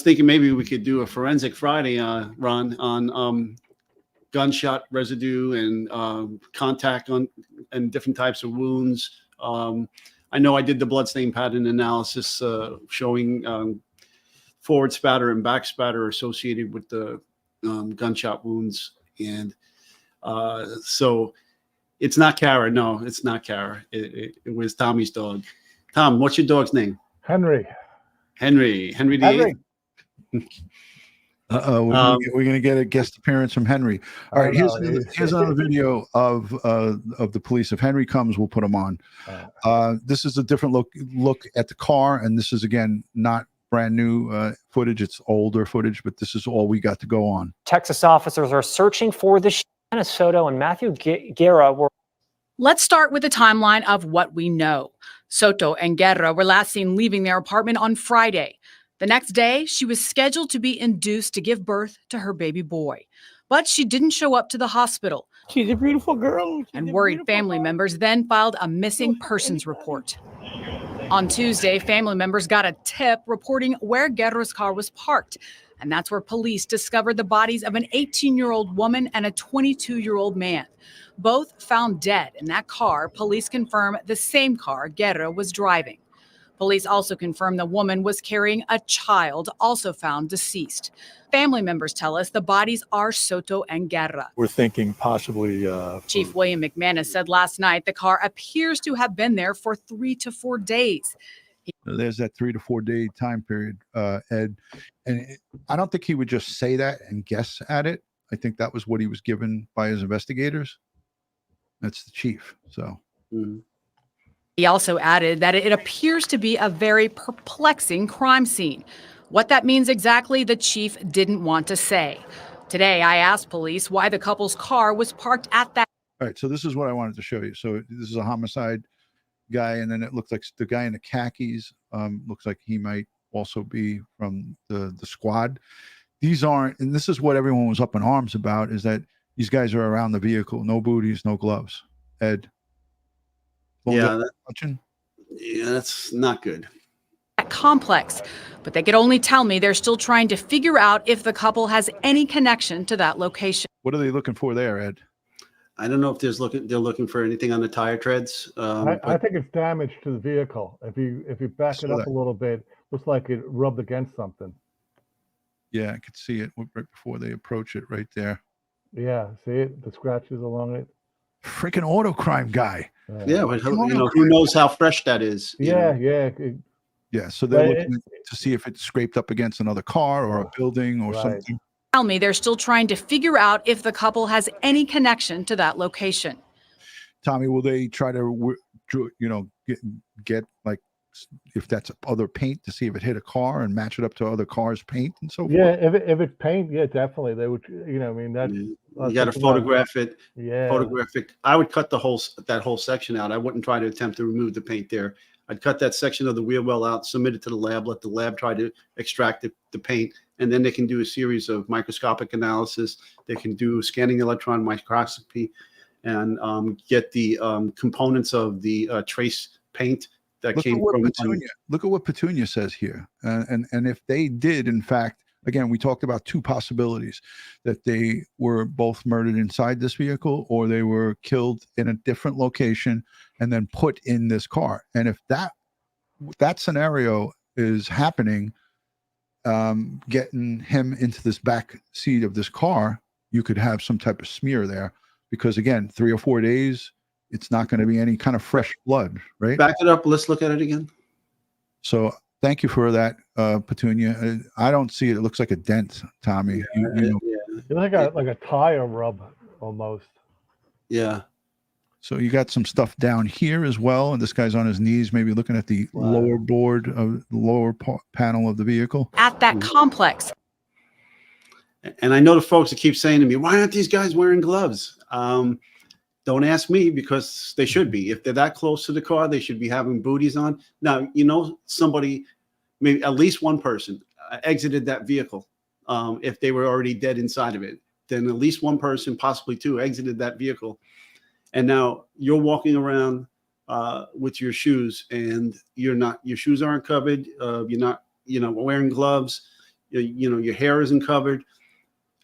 thinking maybe we could do a forensic Friday, Ron, on gunshot residue and contact on and different types of wounds. I know I did the bloodstain pattern analysis showing forward spatter and back spatter associated with the gunshot wounds, and so it's not Kara. No, it's not Kara. It was Tommy's dog. Tom, what's your dog's name? Henry. Henry the Henry. We're gonna get a guest appearance from Henry. All right, here's another video of the police. If Henry comes, we'll put him on. This is a different look at the car, and this is again not brand new footage. It's older footage, but this is all we got to go on. Texas officers are searching for the Soto and Matthew Guerra were. Let's start with the timeline of what we know. Soto and Guerra were last seen leaving their apartment on Friday. The next day, she was scheduled to be induced to give birth to her baby boy. But she didn't show up to the hospital. She's a beautiful girl. And worried family members then filed a missing persons report. On Tuesday, family members got a tip reporting where Guerra's car was parked. And that's where police discovered the bodies of an 18-year-old woman and a 22-year-old man. Both found dead in that car. Police confirm the same car Guerra was driving. Police also confirmed the woman was carrying a child, also found deceased. Family members tell us the bodies are Soto and Guerra. We're thinking possibly. Chief William McManus said last night the car appears to have been there for 3 to 4 days. There's that 3 to 4 day time period, Ed. And I don't think he would just say that and guess at it. I think that was what he was given by his investigators. That's the chief. So. He also added that it appears to be a very perplexing crime scene. What that means exactly, the chief didn't want to say. Today, I asked police why the couple's car was parked at that. All right, so this is what I wanted to show you. So this is a homicide guy, and then it looks like the guy in the khakis looks like he might also be from the squad. These aren't, and this is what everyone was up in arms about, is that these guys are around the vehicle, no booties, no gloves. Ed. Yeah, that's not good. Complex, but they could only tell me they're still trying to figure out if the couple has any connection to that location. What are they looking for there, Ed? I don't know if they're looking for anything on the tire treads. I think it's damage to the vehicle. If you back it up a little bit, looks like it rubbed against something. Yeah, I could see it right before they approach it right there. Yeah, see it? The scratches along it. Freaking auto crime guy. Yeah, but who knows how fresh that is? Yeah. Yeah, so they're looking to see if it's scraped up against another car or a building or something. Tell me they're still trying to figure out if the couple has any connection to that location. Tommy, will they try to, get like, if that's other paint to see if it hit a car and match it up to other cars' paint and so forth? Yeah, if it's paint, yeah, definitely. They would, that's. You got to photograph it. Yeah. Photograph it. I would cut that whole section out. I wouldn't try to attempt to remove the paint there. I'd cut that section of the wheel well out, submit it to the lab, let the lab try to extract the paint, and then they can do a series of microscopic analysis. They can do scanning electron microscopy and get the components of the trace paint that came from Petunia. Look at what Petunia says here. And if they did, in fact, again, we talked about two possibilities, that they were both murdered inside this vehicle or they were killed in a different location and then put in this car. And if that scenario is happening, getting him into this back seat of this car, you could have some type of smear there because, again, 3 or 4 days, it's not going to be any kind of fresh blood, right? Back it up. Let's look at it again. So thank you for that, Petunia. I don't see it. It looks like a dent, Tommy. It's like a tire rub almost. Yeah. So you got some stuff down here as well, and this guy's on his knees, maybe looking at the lower board of the lower panel of the vehicle. At that complex. And I know the folks that keep saying to me, why aren't these guys wearing gloves? Don't ask me, because they should be. If they're that close to the car, they should be having booties on. Now, somebody, maybe at least one person exited that vehicle. If they were already dead inside of it, then at least one person, possibly two, exited that vehicle. And now you're walking around with your shoes, and your shoes aren't covered. You're not, wearing gloves. Your hair isn't covered.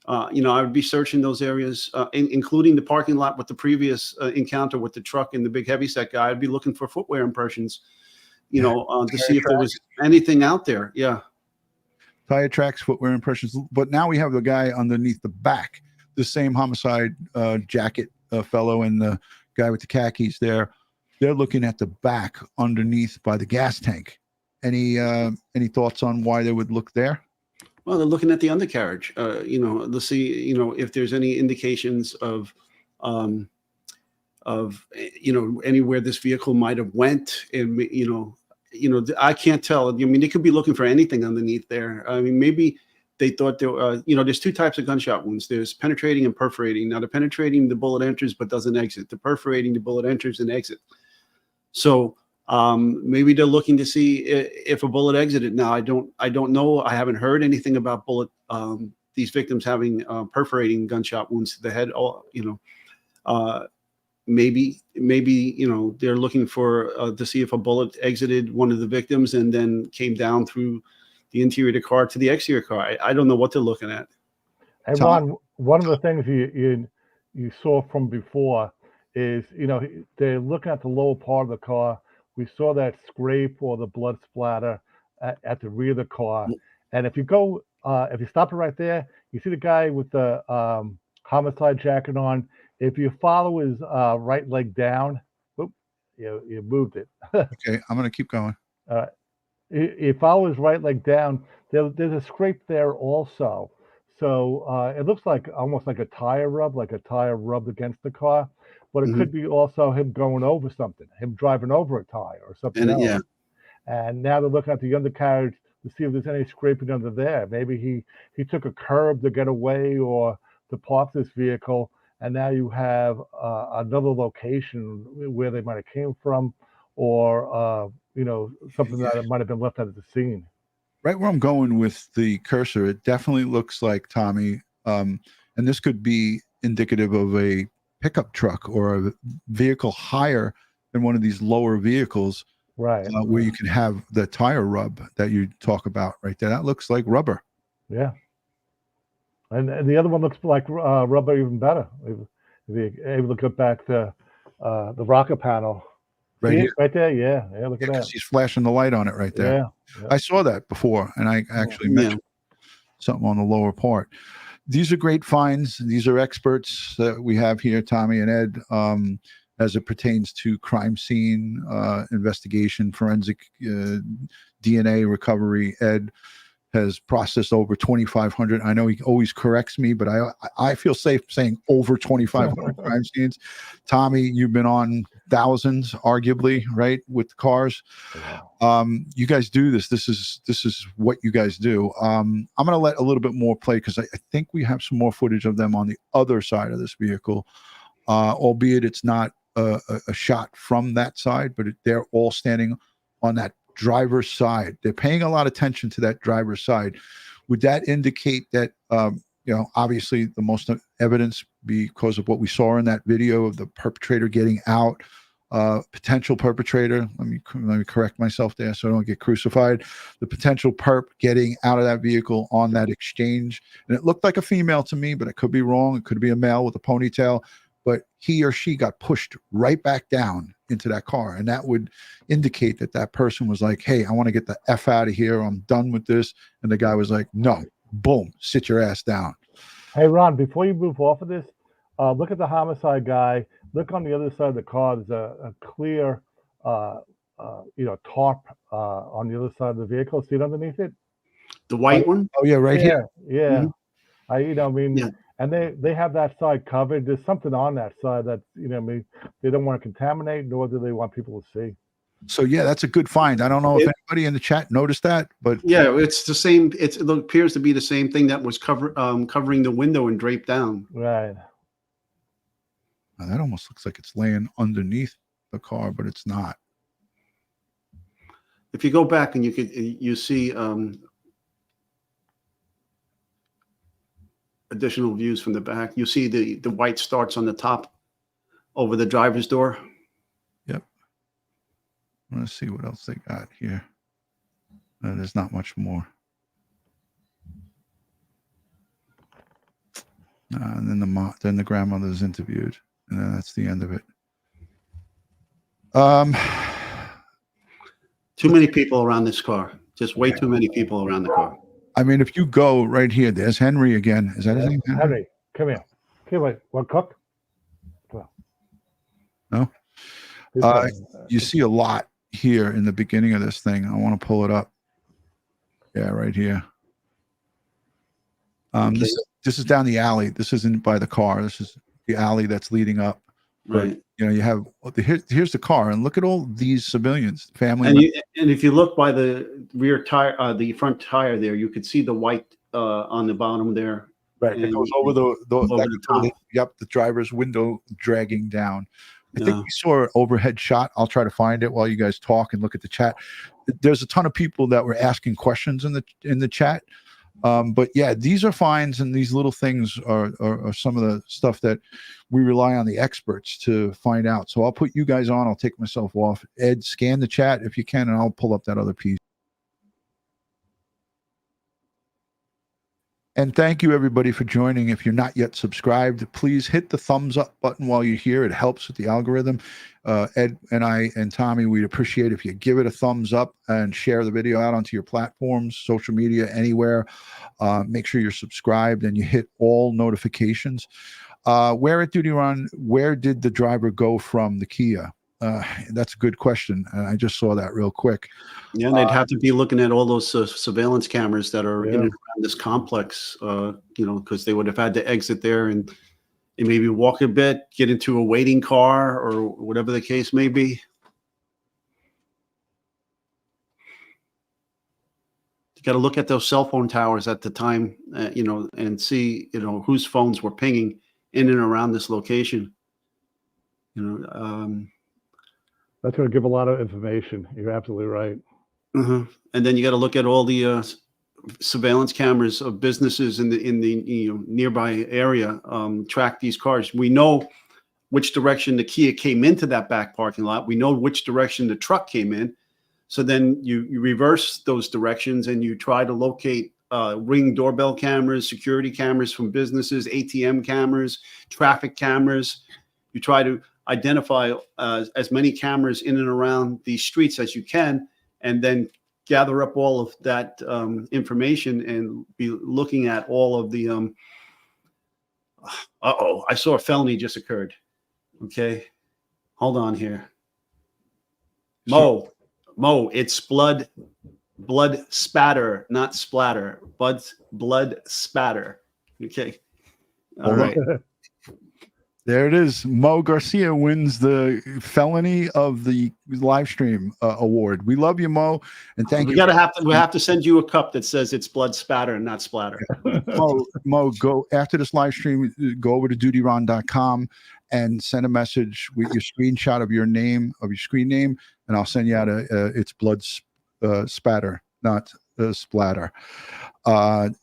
I would be searching those areas, including the parking lot with the previous encounter with the truck and the big heavyset guy. I'd be looking for footwear impressions, to see if there was anything out there. Yeah. Tire tracks, footwear impressions. But now we have the guy underneath the back, the same homicide jacket fellow and the guy with the khakis there. They're looking at the back underneath by the gas tank. Any thoughts on why they would look there? Well, they're looking at the undercarriage. They'll see, if there's any indications of anywhere this vehicle might have went. And I can't tell. I mean, they could be looking for anything underneath there. I mean, maybe they thought there. There's two types of gunshot wounds. There's penetrating and perforating. Now, the penetrating, the bullet enters but doesn't exit. The perforating, the bullet enters and exit. So maybe they're looking to see if a bullet exited. Now, I don't know. I haven't heard anything about these victims having perforating gunshot wounds to the head. Maybe they're looking for to see if a bullet exited one of the victims and then came down through the interior of the car to the exterior car. I don't know what they're looking at. Hey, Ron, one of the things you saw from before is, they're looking at the lower part of the car. We saw that scrape or the blood splatter at the rear of the car. And if you stop it right there, you see the guy with the homicide jacket on. If you follow his right leg down, you moved it. Okay, I'm going to keep going. You follow his right leg down, there's a scrape there also. So it looks like almost like a tire rub, like a tire rubbed against the car. But it could be also him going over something, him driving over a tire or something else. Yeah. And now they're looking at the undercarriage to see if there's any scraping under there. Maybe he took a curb to get away or to park this vehicle. And now you have another location where they might have came from, or something that might have been left at the scene. Right where I'm going with the cursor, it definitely looks like, Tommy, and this could be indicative of a pickup truck or a vehicle higher than one of these lower vehicles, right? Where you can have the tire rub that you talk about right there. That looks like rubber. Yeah. And the other one looks like rubber even better. If you're able to get back to the rocker panel. Right there, yeah. Look at that. He's flashing the light on it right there. Yeah. I saw that before, and I actually mentioned something on the lower part. These are great finds. These are experts that we have here, Tommy and Ed, as it pertains to crime scene investigation, forensic DNA recovery. Ed has processed over 2,500. I know he always corrects me, but I feel safe saying over 2,500 crime scenes. Tommy, you've been on thousands, arguably, right, with cars. You guys do this. This is what you guys do. I'm going to let a little bit more play because I think we have some more footage of them on the other side of this vehicle, albeit it's not a shot from that side, but they're all standing on that driver's side. They're paying a lot of attention to that driver's side. Would that indicate that, obviously the most evidence because of what we saw in that video of the perpetrator getting out, potential perpetrator, let me correct myself there so I don't get crucified, the potential perp getting out of that vehicle on that exchange. And it looked like a female to me, but it could be wrong. It could be a male with a ponytail, but he or she got pushed right back down into that car. And that would indicate that that person was like, hey, I want to get the F out of here. I'm done with this. And the guy was like, no, boom, sit your ass down. Hey, Ron, before you move off of this, look at the homicide guy. Look on the other side of the car. There's a clear, tarp on the other side of the vehicle. See it underneath it? The white one? Oh, yeah, right here. Yeah. Mm-hmm. and they have that side covered. There's something on that side that, you know, I mean, they don't want to contaminate, nor do they want people to see. So yeah, that's a good find. I don't know if anybody in the chat noticed that, but yeah, it's the same. It appears to be the same thing that was covering the window and draped down. Right. Now, that almost looks like it's laying underneath the car, but it's not. If you go back and you see additional views from the back, you see the white starts on the top over the driver's door. Yep. I'm gonna see what else they got here. There's not much more. And then the grandmother's interviewed, and then that's the end of it. Too many people around this car. Just way too many people around the car. I mean, if you go right here, there's Henry again. Is that his name? Henry, come here. Come here. Want cook? Well. No. You see a lot here in the beginning of this thing. I want to pull it up. Yeah, right here. Okay. This is down the alley. This isn't by the car. This is the alley that's leading up. Right. But, you know, you have here's the car, and look at all these civilians, family. And if you look by the rear tire, the front tire there, you could see the white on the bottom there. Right. It goes over the top. Yep, the driver's window dragging down. I think we saw an overhead shot. I'll try to find it while you guys talk and look at the chat. There's a ton of people that were asking questions in the chat. But yeah, these are finds, and these little things are some of the stuff that we rely on the experts to find out. So I'll put you guys on. I'll take myself off. Ed, scan the chat if you can, and I'll pull up that other piece. And thank you, everybody, for joining. If you're not yet subscribed, please hit the thumbs up button while you're here. It helps with the algorithm. Ed and I and Tommy, we'd appreciate if you give it a thumbs up and share the video out onto your platforms, social media, anywhere. Make sure you're subscribed and you hit all notifications. Where at DutyRon, where did the driver go from the Kia? That's a good question. And I just saw that real quick. Yeah, and they'd have to be looking at all those surveillance cameras that are in and around this complex, you know, because they would have had to exit there and maybe walk a bit, get into a waiting car or whatever the case may be. You got to look at those cell phone towers at the time, you know, and see, you know, whose phones were pinging in and around this location. You know, that's going to give a lot of information. You're absolutely right. And then you got to look at all the surveillance cameras of businesses in the you know, nearby area. Track these cars. We know which direction the Kia came into that back parking lot. We know which direction the truck came in. So then you reverse those directions and you try to locate Ring doorbell cameras, security cameras from businesses, ATM cameras, traffic cameras. You try to identify as many cameras in and around these streets as you can, and then gather up all of that information and be looking at all of the I saw a felony just occurred. Okay, hold on here. Mo, it's blood spatter, not splatter. Blood spatter. Okay. All right. There it is. Mo Garcia wins the felony of the live stream award. We love you, Mo, and thank you. We have to send you a cup that says it's blood spatter and not splatter. Mo, go after this live stream. Go over to DutyRon.com and send a message with your screenshot of your name, of your screen name, and I'll send you out it's blood spatter, not splatter.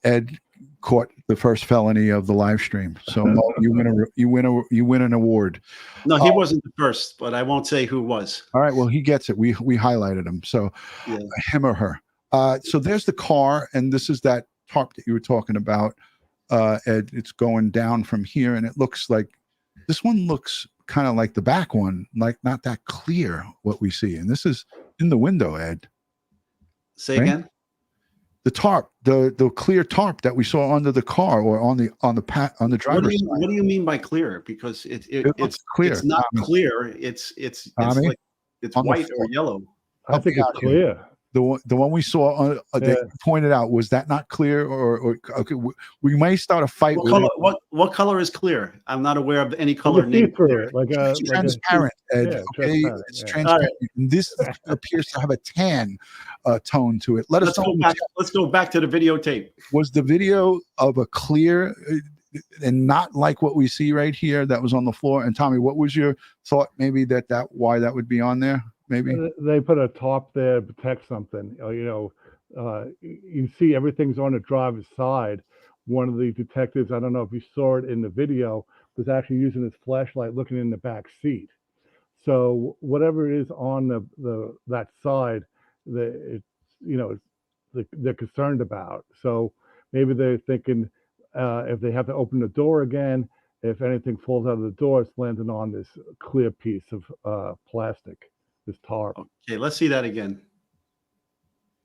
Ed caught the first felony of the live stream, so Mo, you win an award. No, he wasn't the first, but I won't say who was. All right, well, he gets it. We highlighted him, so him or her. So there's the car, and this is that tarp that you were talking about, Ed. It's going down from here, and it looks like this one looks kind of like the back one, like not that clear what we see, and this is in the window, Ed. Say again. The tarp, the clear tarp that we saw under the car or on the driver's side. What do you mean by clear? Because it's clear. It's not clear. It's like it's white or yellow. I think it's clear. the one we saw that you pointed out, was that not clear? Or okay, we may start a fight. What color is clear? I'm not aware of any color named clear. It's transparent, Ed. Okay, it's transparent. And this appears to have a tan tone to it. Let's go back to the videotape. Was the video of a clear and not like what we see right here that was on the floor? And Tommy, what was your thought? Maybe why that would be on there? Maybe they put a top there to protect something. You see everything's on the driver's side. One of the detectives, I don't know if you saw it in the video, was actually using his flashlight looking in the back seat. So whatever is on that side, they're concerned about. So maybe they're thinking if they have to open the door again, if anything falls out of the door, it's landing on this clear piece of plastic, this tarp. Okay, let's see that again.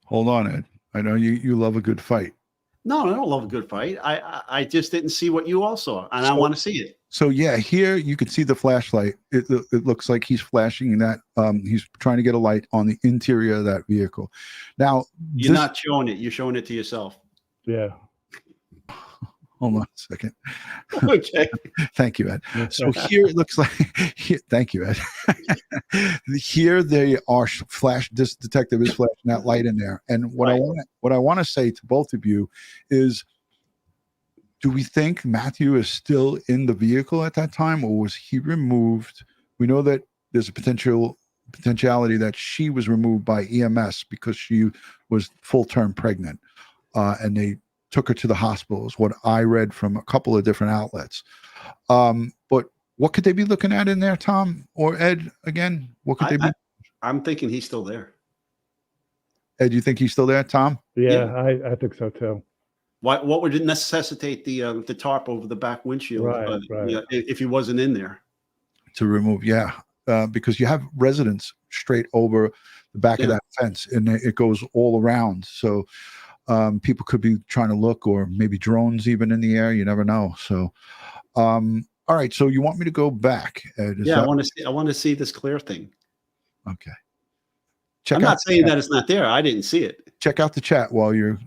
Hold on, Ed. I know you love a good fight. No, I don't love a good fight. I just didn't see what you all saw, and I want to see it. So yeah, here you can see the flashlight. It looks like he's flashing that. He's trying to get a light on the interior of that vehicle. Now you're not showing it. You're showing it to yourself. Yeah. Hold on a second. Okay. Thank you, Ed. So here it looks like. Thank you, Ed. Here they are. This detective is flashing that light in there. And what I want to say to both of you is, do we think Matthew is still in the vehicle at that time, or was he removed? We know that there's a potentiality that she was removed by EMS because she was full-term pregnant, and they took her to the hospital, is what I read from a couple of different outlets. But what could they be looking at in there, Tom or Ed? Again, what could they be? I'm thinking he's still there. Ed, you think he's still there, Tom? Yeah. I think so too. What would necessitate the tarp over the back windshield? Right. If he wasn't in there to remove, because you have residents straight over the back of that fence, and it goes all around. So people could be trying to look, or maybe drones even in the air. You never know. So, all right. So you want me to go back, Ed? I want to see this clear thing. Okay. I'm not saying that it's not there. I didn't see it. Check out the chat while you're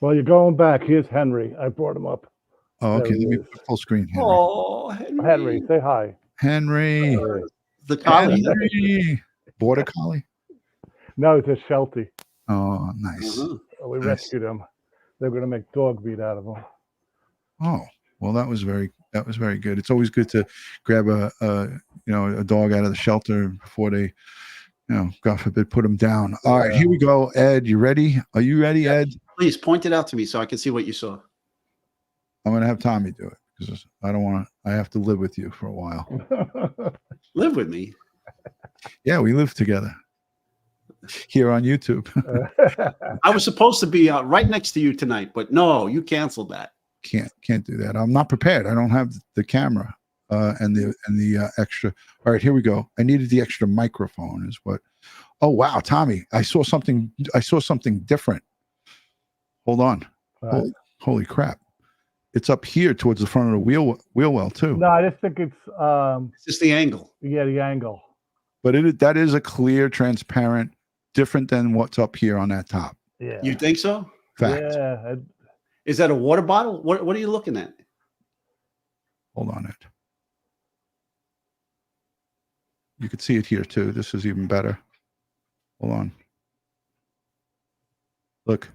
While you're going back, here's Henry. I brought him up. Oh, okay. Let me put full screen. Henry. Oh, Henry, say hi. Henry. The collie. Henry. Border collie? No, it's a Sheltie. Oh, nice. We rescued him. They're going to make dog meat out of him. Oh, well, that was very good. It's always good to grab a dog out of the shelter before they, God forbid, put him down. All right, here we go. Ed, you ready? Are you ready, Ed? Please point it out to me so I can see what you saw. I'm going to have Tommy do it because I don't want to. I have to live with you for a while. Live with me? Yeah, we live together here on YouTube. I was supposed to be right next to you tonight, but no, you canceled that. Can't do that. I'm not prepared. I don't have the camera and the extra. All right, here we go. I needed the extra microphone is what. Oh wow, Tommy, I saw something different. Hold on. Holy crap. It's up here towards the front of the wheel well too. No, I just think it's just the angle. Yeah, the angle. But that is a clear, transparent, different than what's up here on that top. Yeah. You think so? Fact. Yeah. Is that a water bottle? What are you looking at? Hold on it. You could see it here too. This is even better. Hold on. Look.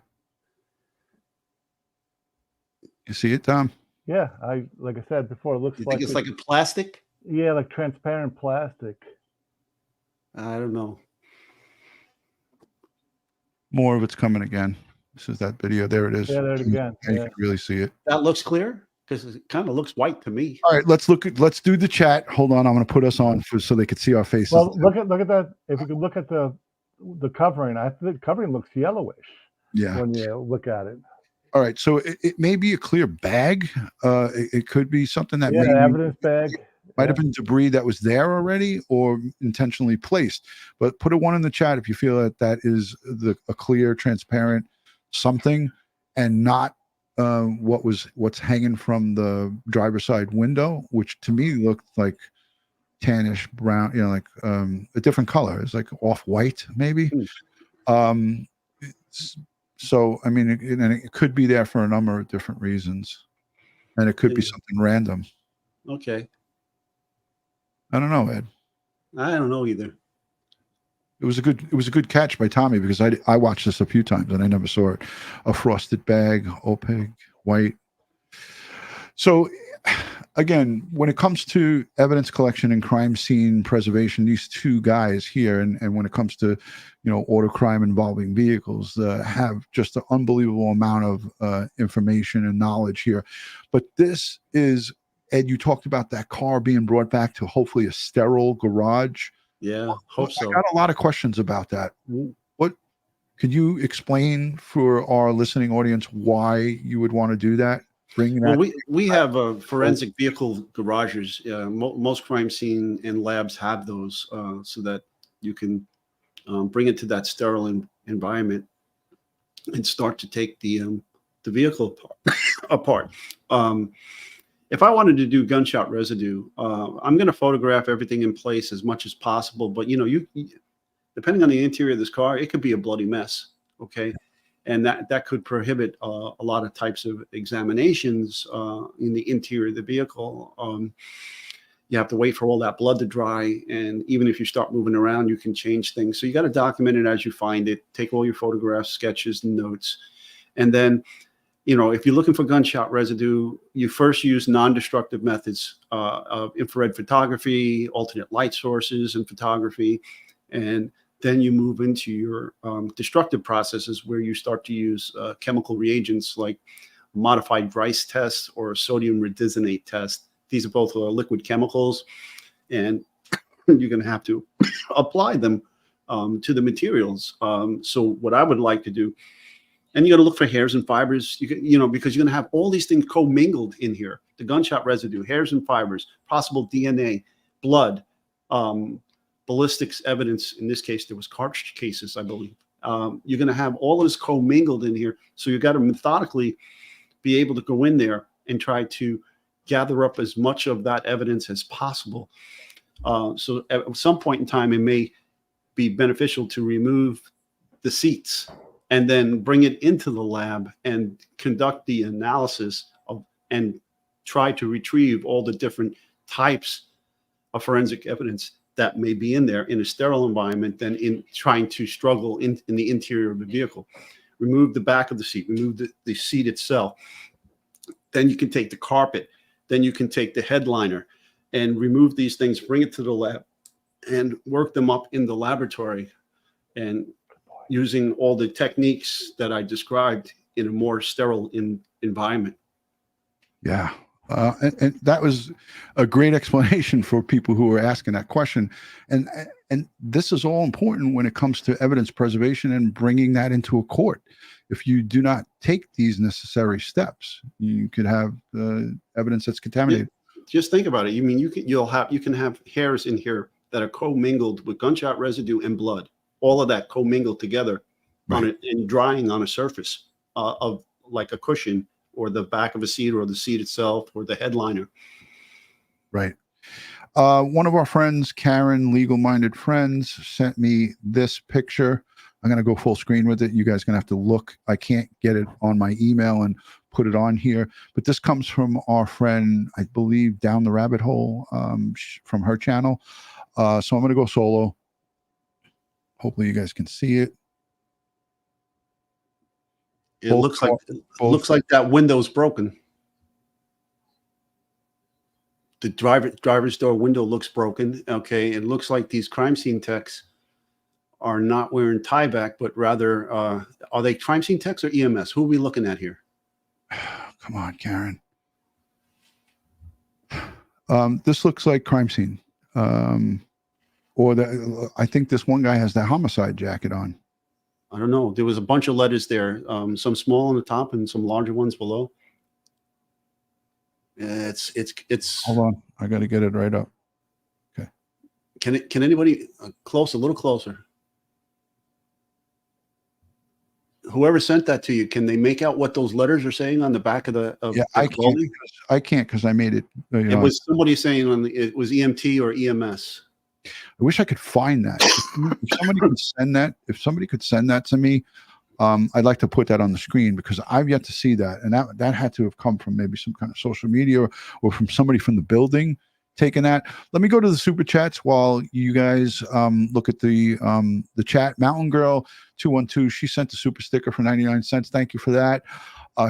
You see it, Tom? Yeah, like I said before, it looks like it's like a plastic. Yeah, like transparent plastic. I don't know. More of it's coming again. This is that video. There it is. Yeah, there it again. You can really see it. That looks clear because it kind of looks white to me. All right, let's do the chat. Hold on, I'm going to put us on so they could see our faces. Well, look at that. If you could look at the covering, I think the covering looks yellowish. Yeah. When you look at it. All right, so it may be a clear bag. It could be something that an evidence bag. Might have been debris that was there already or intentionally placed. But put a 1 in the chat if you feel that is a clear, transparent something, and not what's hanging from the driver's side window, which to me looked like tannish brown, like a different color. It's like off-white, maybe. So, I mean, it could be there for a number of different reasons, and it could be something random. Okay. I don't know, Ed. I don't know either. It was a good catch by Tommy, because I watched this a few times and I never saw it. A frosted bag, opaque, white. So again, when it comes to evidence collection and crime scene preservation, these two guys here, and when it comes to, auto crime involving vehicles, have just an unbelievable amount of information and knowledge here. But this is, Ed, you talked about that car being brought back to hopefully a sterile garage. Yeah, hope so. I got a lot of questions about that. What could you explain for our listening audience why you would want to do that? Well, we have forensic vehicle garages. Most crime scene and labs have those, so that you can bring it to that sterile environment and start to take the vehicle apart. If I wanted to do gunshot residue, I'm going to photograph everything in place as much as possible. But you depending on the interior of this car, it could be a bloody mess. Okay. And that could prohibit a lot of types of examinations in the interior of the vehicle. You have to wait for all that blood to dry. And even if you start moving around, you can change things. So you got to document it as you find it. Take all your photographs, sketches, and notes. And then, if you're looking for gunshot residue, you first use non-destructive methods of infrared photography, alternate light sources and photography. And then you move into your destructive processes, where you start to use chemical reagents like modified Grice test or sodium redizinate test. These are both liquid chemicals, and you're going to have to apply them to the materials. So what I would like to do, and you got to look for hairs and fibers, because you're going to have all these things commingled in here: the gunshot residue, hairs and fibers, possible DNA, blood, ballistics evidence. In this case, there was cartridge cases, I believe. You're going to have all of this commingled in here. So you've got to methodically be able to go in there and try to gather up as much of that evidence as possible. So at some point in time, it may be beneficial to remove the seats and then bring it into the lab and conduct the analysis and try to retrieve all the different types of forensic evidence that may be in there in a sterile environment than in trying to struggle in the interior of the vehicle. Remove the back of the seat, remove the seat itself. Then you can take the carpet, then you can take the headliner and remove these things, bring it to the lab and work them up in the laboratory, and using all the techniques that I described in a more sterile environment. Yeah. And that was a great explanation for people who are asking that question. And this is all important when it comes to evidence preservation and bringing that into a court. If you do not take these necessary steps, you could have evidence that's contaminated. Just think about it. You mean you can have hairs in here that are commingled with gunshot residue and blood, all of that commingled together on it and drying on a surface of like a cushion, or the back of a seat, or the seat itself, or the headliner. Right. One of our friends, Karen, Legal Minded Friends, sent me this picture. I'm going to go full screen with it. You guys are going to have to look. I can't get it on my email and put it on here, but this comes from our friend, I believe, Down the Rabbit Hole, from her channel. So I'm going to go solo. Hopefully you guys can see it. It looks like that window's broken. The driver's door window looks broken. Okay, it looks like these crime scene techs are not wearing tie back, but rather are they crime scene techs or EMS? Who are we looking at here? Come on, Karen. This looks like crime scene. Or I think this one guy has the homicide jacket on. I don't know. There was a bunch of letters there, some small on the top and some larger ones below. It's. Hold on, I got to get it right up. Okay. Can anybody a little closer? whoever sent that to you, can they make out what those letters are saying on the back of the Yeah, I can't because I made it. It was somebody saying it was EMT or EMS. I wish I could find that. If somebody could send that, to me, I'd like to put that on the screen because I've yet to see that, and that had to have come from maybe some kind of social media or from somebody from the building taking that. Let me go to the super chats while you guys look at the chat. Mountain Girl 212, she sent a super sticker for 99 cents. Thank you for that.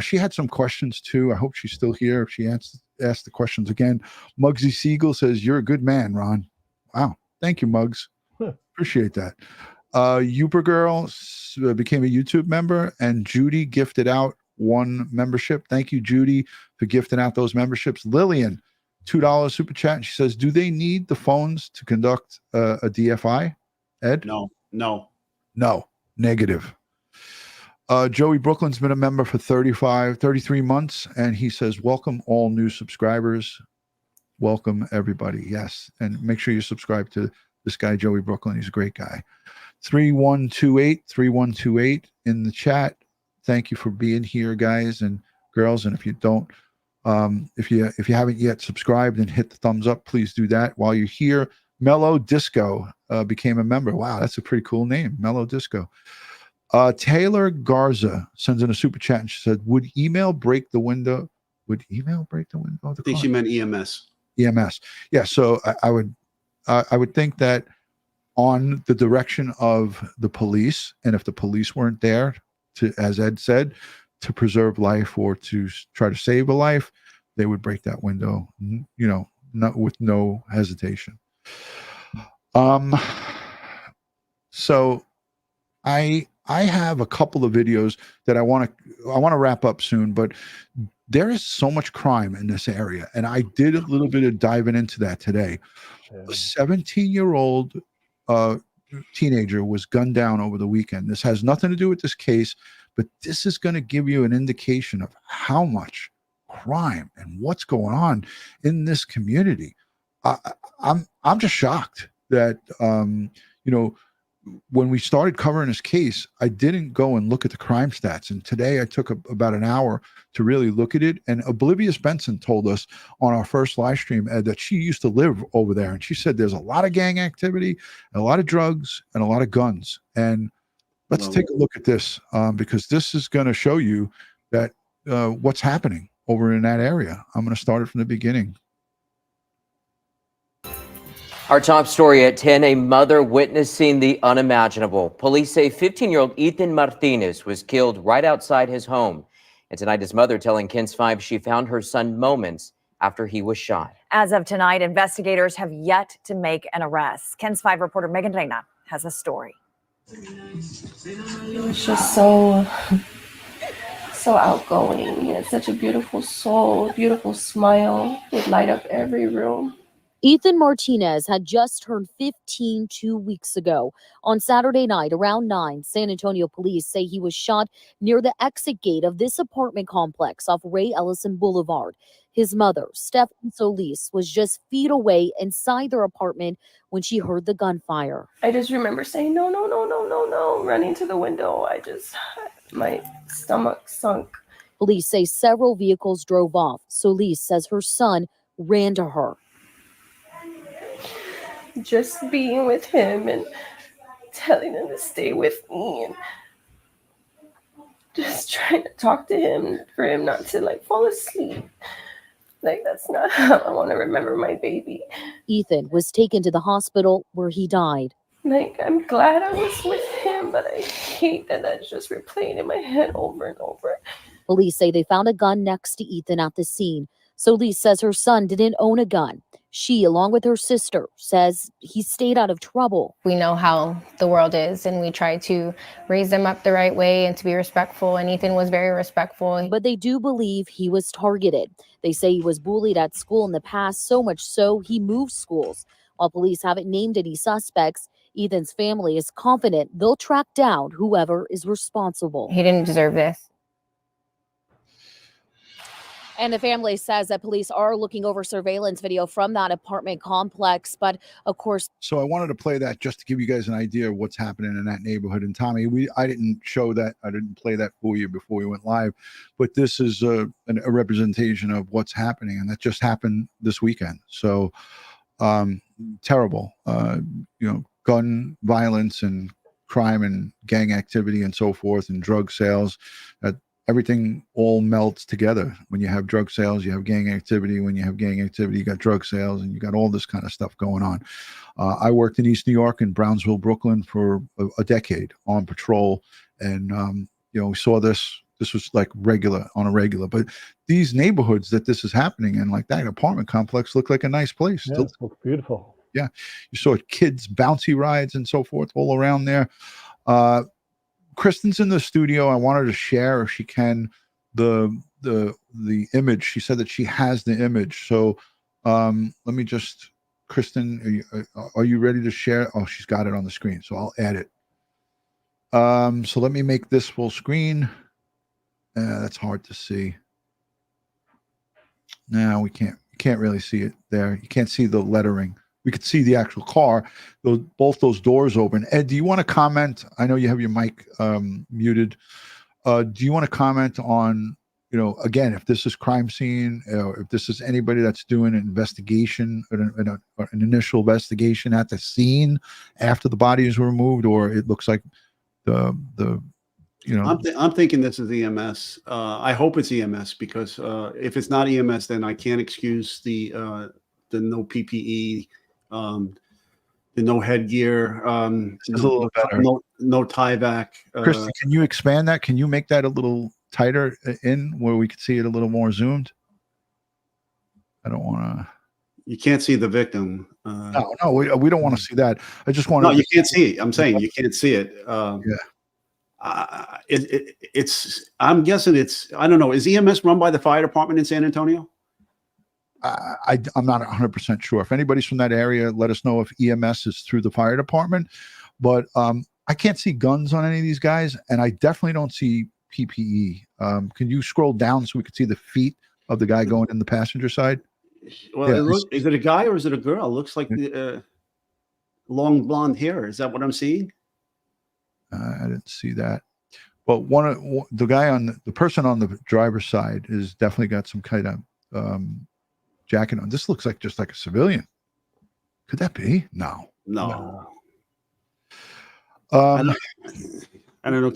She had some questions too. I hope she's still here. If she asked the questions again. Muggsy Siegel says, "You're a good man, Ron." Wow. Thank you, Muggs. Appreciate that. Uber Girl became a YouTube member, and Judy gifted out 1 membership. Thank you, Judy, for gifting out those memberships. Lillian, $2 super chat. She says, "Do they need the phones to conduct a DFI?" Ed? No. Negative. Joey Brooklyn's been a member for 33 months, and he says, "Welcome all new subscribers." Welcome everybody. Yes. And make sure you subscribe to this guy, Joey Brooklyn. He's a great guy. 3128 in the chat. Thank you for being here, guys and girls. And if you don't, if you haven't yet subscribed and hit the thumbs up, please do that while you're here. Mellow Disco became a member. Wow, that's a pretty cool name, Mellow Disco. Taylor Garza sends in a super chat and she said, "Would email break the window?" Would email break the window? I think she meant EMS. EMS. Yeah. So I would think that on the direction of the police, and if the police weren't there to, as Ed said, to preserve life or to try to save a life, they would break that window, not with no hesitation. So I have a couple of videos that I want to wrap up soon, but there is so much crime in this area, and I did a little bit of diving into that today. A 17-year-old teenager was gunned down over the weekend. This has nothing to do with this case, but this is going to give you an indication of how much crime and what's going on in this community. I'm just shocked that when we started covering this case, I didn't go and look at the crime stats. And today I took about an hour to really look at it. And Oblivious Benson told us on our first live stream, Ed, that she used to live over there. And she said there's a lot of gang activity, a lot of drugs, and a lot of guns. And let's take a look at this because this is going to show you that what's happening over in that area. I'm going to start it from the beginning. Our top story at 10, a mother witnessing the unimaginable. Police say 15-year-old Ethan Martinez was killed right outside his home. And tonight, his mother telling KENS 5 she found her son moments after he was shot. As of tonight, investigators have yet to make an arrest. KENS 5 reporter Megan Reina has a story. He was just so outgoing. He had such a beautiful soul, beautiful smile, would light up every room. Ethan Martinez had just turned 15 2 weeks ago. On Saturday night around 9, San Antonio police say he was shot near the exit gate of this apartment complex off Ray Ellison Boulevard. His mother, Stephanie Solis, was just feet away inside their apartment when she heard the gunfire. I just remember saying, no, running to the window. My stomach sunk. Police say several vehicles drove off. Solis says her son ran to her. Just being with him and telling him to stay with me and just trying to talk to him for him not to fall asleep. That's not how I want to remember my baby. Ethan was taken to the hospital where he died. I'm glad I was with him, but I hate that that's just replaying in my head over and over. Police say they found a gun next to Ethan at the scene. Solis says her son didn't own a gun. She, along with her sister, says he stayed out of trouble. We know how the world is, and we try to raise them up the right way and to be respectful, and Ethan was very respectful. But they do believe he was targeted. They say he was bullied at school in the past, so much so he moved schools. While police haven't named any suspects, Ethan's family is confident they'll track down whoever is responsible. He didn't deserve this. And the family says that police are looking over surveillance video from that apartment complex. But of course, so I wanted to play that just to give you guys an idea of what's happening in that neighborhood. And Tommy, I didn't show that. I didn't play that for you before we went live, but this is a representation of what's happening. And that just happened this weekend. So terrible, gun violence and crime and gang activity and so forth, and drug sales. Everything all melts together. When you have drug sales, you have gang activity. When you have gang activity, you got drug sales, and you got all this kind of stuff going on. I worked in East New York and Brownsville, Brooklyn for a decade on patrol. And, we saw this. This was like on a regular. But these neighborhoods that this is happening in, like that apartment complex, look like a nice place. Yeah, it looks beautiful. Yeah. You saw kids' bouncy rides and so forth all around there. Kristen's in the studio. I want her to share, if she can, the image. She said that she has the image. So let me just, Kristen, are you ready to share? Oh, she's got it on the screen. So I'll add it. So let me make this full screen. That's hard to see. No, we can't. You can't really see it there. You can't see the lettering. We could see the actual car. Both those doors open. Ed, do you want to comment? I know you have your mic muted. Do you want to comment on, again, if this is crime scene, if this is anybody that's doing an investigation, an initial investigation at the scene after the bodies were removed, or it looks like I'm thinking this is EMS. I hope it's EMS, because if it's not EMS, then I can't excuse the no PPE. The no headgear, no tie back. Kristen, can you expand that? Can you make that a little tighter in where we could see it a little more zoomed? I don't want to. You can't see the victim. No, we don't want to see that. I just want. No, you can't see it. I'm saying you can't see it. It's. I'm guessing it's. I don't know. Is EMS run by the fire department in San Antonio? I'm not 100% sure. If anybody's from that area, let us know if EMS is through the fire department. But I can't see guns on any of these guys, and I definitely don't see PPE. Can you scroll down so we can see the feet of the guy going in the passenger side? Well, is it a guy or is it a girl? It looks like long blonde hair. Is that what I'm seeing? I didn't see that. But the person on the driver's side is definitely got some kind of jacket on. This looks like just like a civilian. Could that be? No. I don't know.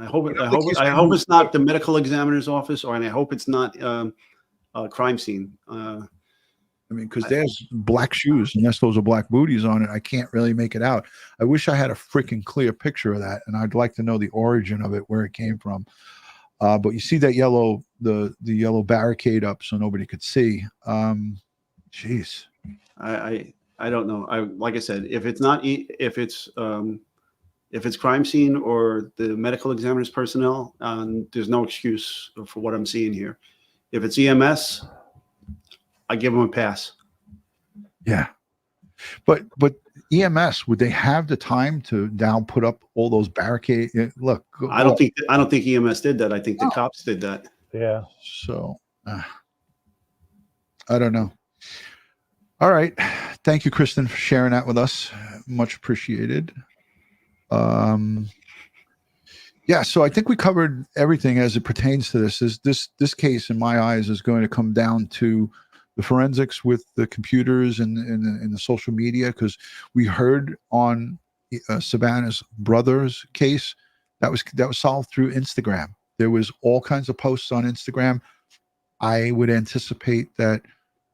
I hope it's not the medical examiner's office, and I hope it's not a crime scene. Because there's black shoes, unless those are black booties on it, I can't really make it out. I wish I had a freaking clear picture of that, and I'd like to know the origin of it, where it came from. But you see that yellow, the yellow barricade up so nobody could see. Jeez. I don't know. Like I said, if it's crime scene or the medical examiner's personnel, there's no excuse for what I'm seeing here. If it's EMS, I give them a pass. Yeah. But EMS, would they have the time to now put up all those barricades? Look, I don't think EMS did that. I think the cops did that. Yeah. So I don't know. All right. Thank you, Kristen, for sharing that with us. Much appreciated. Yeah, so I think we covered everything as it pertains to this. This case, in my eyes, is going to come down to the forensics with the computers and the social media, because we heard on Savanah's brother's case that was solved through Instagram. There was all kinds of posts on Instagram. I would anticipate that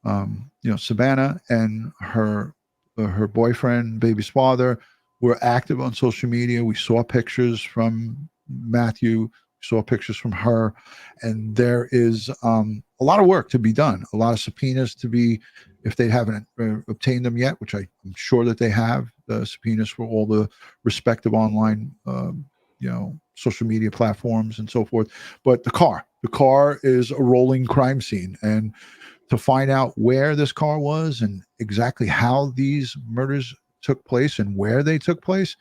Savanah and her boyfriend, baby's father, were active on social media. We saw pictures from Matthew, we saw pictures from her, and there is a lot of work to be done, a lot of subpoenas to be, if they haven't obtained them yet, which I'm sure that they have, the subpoenas for all the respective online social media platforms and so forth. But the car is a rolling crime scene, and to find out where this car was and exactly how these murders took place and where they took place,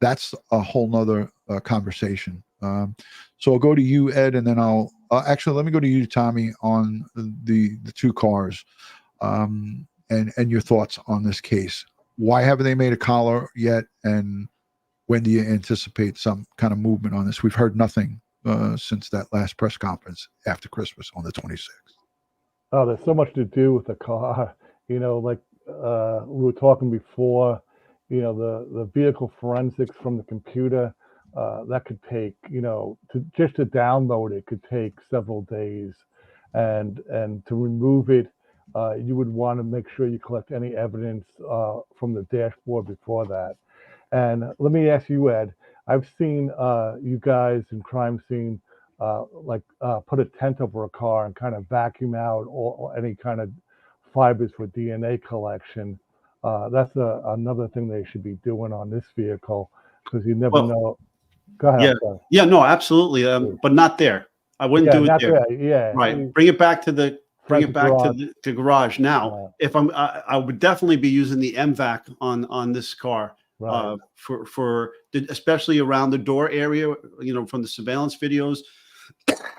that's a whole nother conversation. So I'll go to you, Ed, and then I'll Actually, let me go to you, Tommy, on the two cars, and your thoughts on this case. Why haven't they made a collar yet? And when do you anticipate some kind of movement on this? We've heard nothing since that last press conference after Christmas on the 26th. Oh, there's so much to do with the car. You know, like we were talking before, you know, the vehicle forensics from the computer, that could take, you know, just to download it could take several days. And to remove it, you would want to make sure you collect any evidence from the dashboard before that. And let me ask you, Ed, I've seen you guys in crime scene put a tent over a car and kind of vacuum out or any kind of fibers for DNA collection. That's another thing they should be doing on this vehicle, because you never know. Go ahead. Yeah, no, absolutely. But not there. I wouldn't do it there. Yeah. Right. Bring it back to the garage. Now, if I would definitely be using the MVAC on this car. Right. Especially around the door area, you know, from the surveillance videos,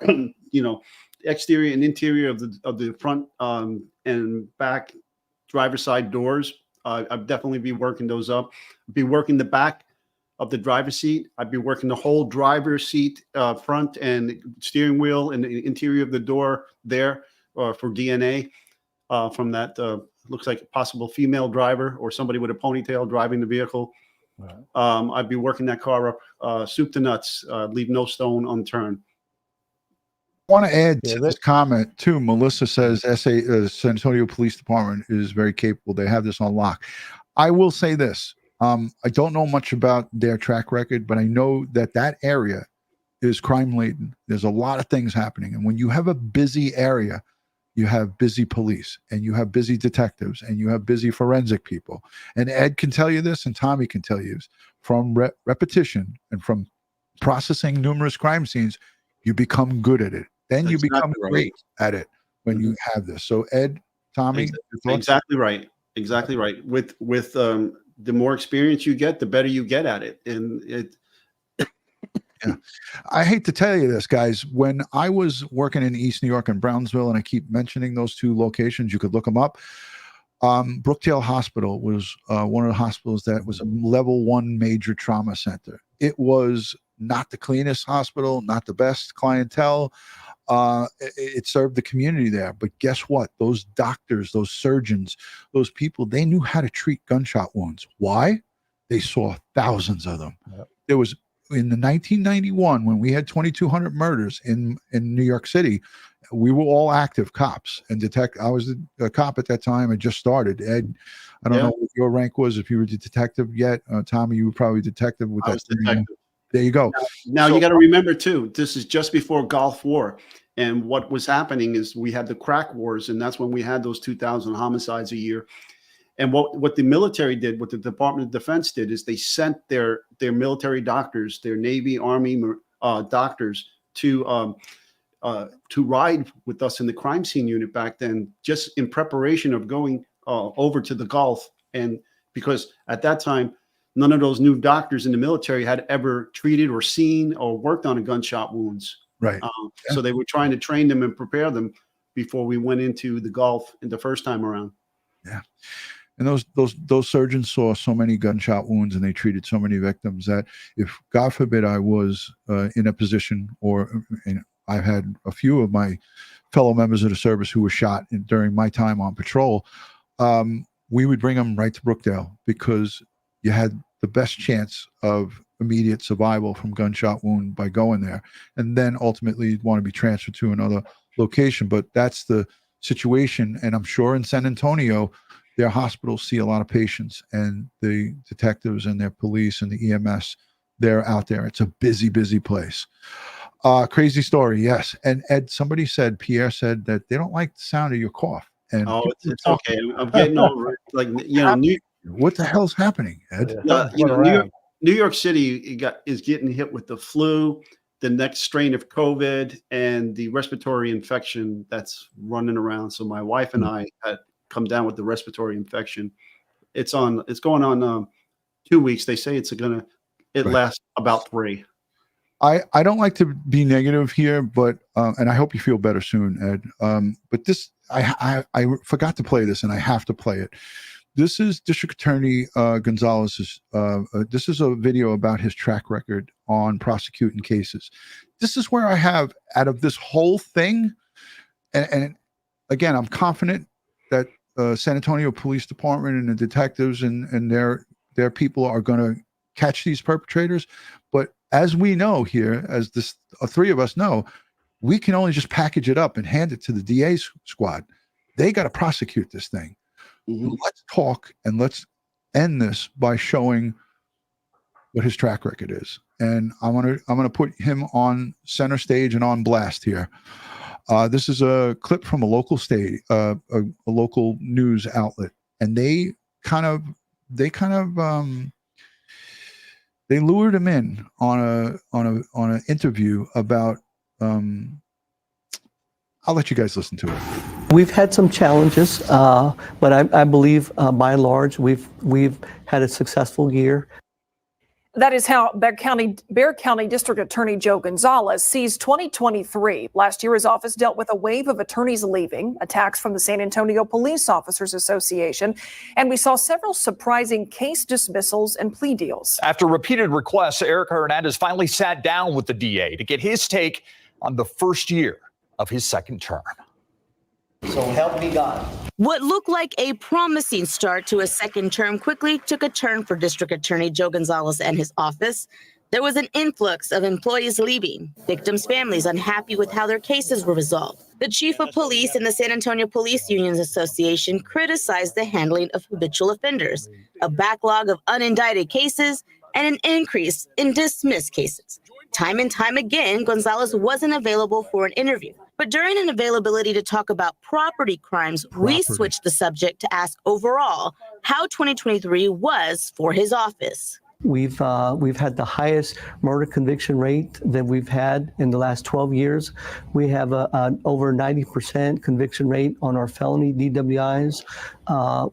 you know, exterior and interior of the front and back driver's side doors. I'd definitely be working those up. Be working the back of the driver's seat. I'd be working the whole driver's seat, front and steering wheel and the interior of the door there for DNA from that. Looks like a possible female driver or somebody with a ponytail driving the vehicle. Right. I'd be working that car up, soup to nuts, leave no stone unturned. I want to add to this comment too. Melissa says San Antonio Police Department is very capable. They have this on lock. I will say this. I don't know much about their track record, but I know that area is crime laden. There's a lot of things happening. And when you have a busy area, you have busy police and you have busy detectives and you have busy forensic people. And Ed can tell you this, and Tommy can tell you this, from repetition and from processing numerous crime scenes, you become good at it. Then you become great at it when you have this. So Ed, Tommy, exactly right. Exactly right. With the more experience you get, the better you get at it. And it. Yeah. I hate to tell you this, guys. When I was working in East New York and Brownsville, and I keep mentioning those two locations, you could look them up. Brookdale Hospital was one of the hospitals that was a level 1 major trauma center. It was not the cleanest hospital, not the best clientele. It served the community there. But guess what? Those doctors, those surgeons, those people, they knew how to treat gunshot wounds. Why? They saw thousands of them. Yep. There was, in the 1991, when we had 2,200 murders in New York City, we were all active cops and I was a cop at that time. I just started. Ed, I don't know what your rank was, if you were the detective yet. Tommy, you were probably detective with that. Detective. There you go. Now you got to remember too, this is just before Gulf War. And what was happening is we had the crack wars, and that's when we had those 2,000 homicides a year. And what the military did, what the Department of Defense did, is they sent their military doctors, their Navy, Army doctors to ride with us in the crime scene unit back then, just in preparation of going over to the Gulf. And because at that time, none of those new doctors in the military had ever treated or seen or worked on gunshot wounds. Right. So they were trying to train them and prepare them before we went into the Gulf the first time around. Yeah. And those surgeons saw so many gunshot wounds and they treated so many victims that if, God forbid, I was in a position, or I've had a few of my fellow members of the service who were shot during my time on patrol, we would bring them right to Brookdale, because you had the best chance of immediate survival from gunshot wound by going there. And then ultimately you'd want to be transferred to another location. But that's the situation. And I'm sure in San Antonio, their hospitals see a lot of patients, and the detectives and their police and the EMS, they're out there. It's a busy, busy place. Crazy story. Yes. And Ed, Pierre said that they don't like the sound of your cough. And it's okay. I'm getting over it. Like, what the hell's happening, Ed? New York City is getting hit with the flu, the next strain of COVID, and the respiratory infection that's running around. So my wife and I had come down with the respiratory infection. It's going on 2 weeks. They say it lasts about 3. I don't like to be negative here, but and I hope you feel better soon, Ed. But this, I forgot to play this, and I have to play it. This is District Attorney Gonzalez's. This is a video about his track record on prosecuting cases. This is where I have, out of this whole thing, and again, I'm confident that San Antonio Police Department and the detectives and their people are going to catch these perpetrators. But as we know here, as this three of us know, we can only just package it up and hand it to the DA's squad. They got to prosecute this thing. Mm-hmm. Let's talk and let's end this by showing what his track record is. And I'm gonna put him on center stage and on blast here. This is a clip from a local a local news outlet, and they lured him in on an interview about. I'll let you guys listen to it. We've had some challenges, but I believe by and large we've had a successful year. That is how Bexar County District Attorney Joe Gonzalez sees 2023. Last year, his office dealt with a wave of attorneys leaving, attacks from the San Antonio Police Officers Association, and we saw several surprising case dismissals and plea deals. After repeated requests, Eric Hernandez finally sat down with the DA to get his take on the first year of his second term. So help me God. What looked like a promising start to a second term quickly took a turn for District Attorney Joe Gonzalez and his office. There was an influx of employees leaving, victims' families unhappy with how their cases were resolved. The chief of police in the San Antonio Police Unions Association criticized the handling of habitual offenders, a backlog of unindicted cases, and an increase in dismissed cases. Time and time again, Gonzalez wasn't available for an interview. But during an availability to talk about property crimes, we switched the subject to ask overall how 2023 was for his office. We've had the highest murder conviction rate that we've had in the last 12 years. We have an over 90% conviction rate on our felony DWIs.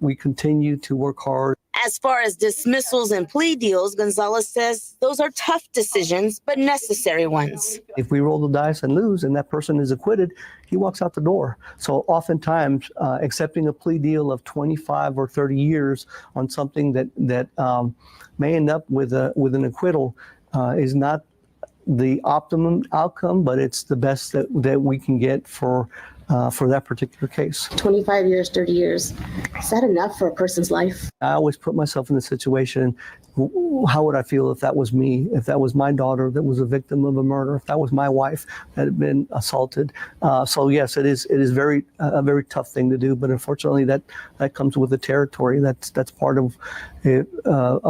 We continue to work hard. As far as dismissals and plea deals, Gonzalez says those are tough decisions, but necessary ones. If we roll the dice and lose and that person is acquitted, he walks out the door. So oftentimes accepting a plea deal of 25 or 30 years on something that may end up with an acquittal is not the optimum outcome, but it's the best that we can get for that particular case. 25 years, 30 years, is that enough for a person's life? I always put myself in the situation, how would I feel if that was me, if that was my daughter that was a victim of a murder, if that was my wife that had been assaulted. So yes, it is a very tough thing to do, but unfortunately that comes with the territory. That's part of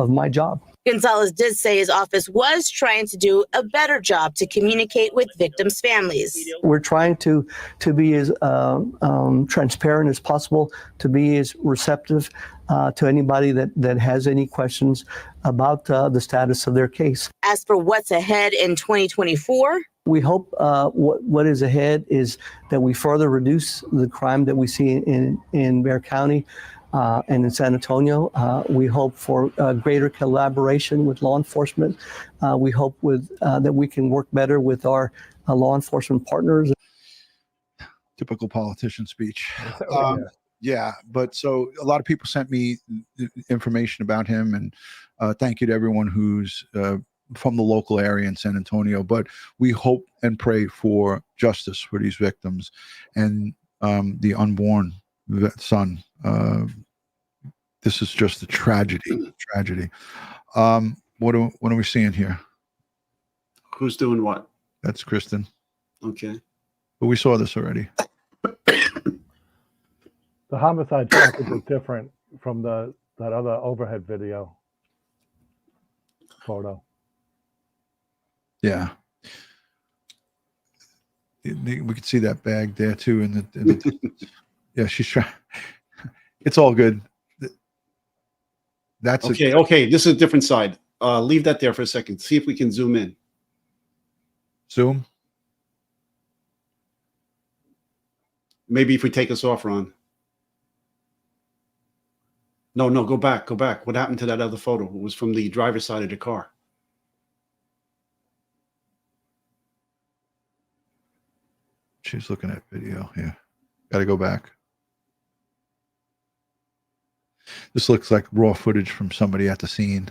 my job. Gonzalez did say his office was trying to do a better job to communicate with victims' families. We're trying to be as transparent as possible, to be as receptive to anybody that has any questions about the status of their case. As for what's ahead in 2024, we hope what is ahead is that we further reduce the crime that we see in Bexar County. And in San Antonio, we hope for greater collaboration with law enforcement. We hope that we can work better with our law enforcement partners. Typical politician speech. Yeah, but so a lot of people sent me information about him, and thank you to everyone who's from the local area in San Antonio. But we hope and pray for justice for these victims and the unborn son. This is just a tragedy. What are we seeing here? Who's doing what? That's Kristen. Okay. But we saw this already. The homicide trackers are different from that other overhead video photo. Yeah. We could see that bag there too. In the yeah, she's trying. It's all good. That's okay. Okay, this is a different side. Leave that there for a second. See if we can zoom in. Zoom. Maybe if we take us off, Ron. No, go back. Go back. What happened to that other photo? It was from the driver's side of the car. She's looking at video. Yeah. Got to go back. This looks like raw footage from somebody at the scene.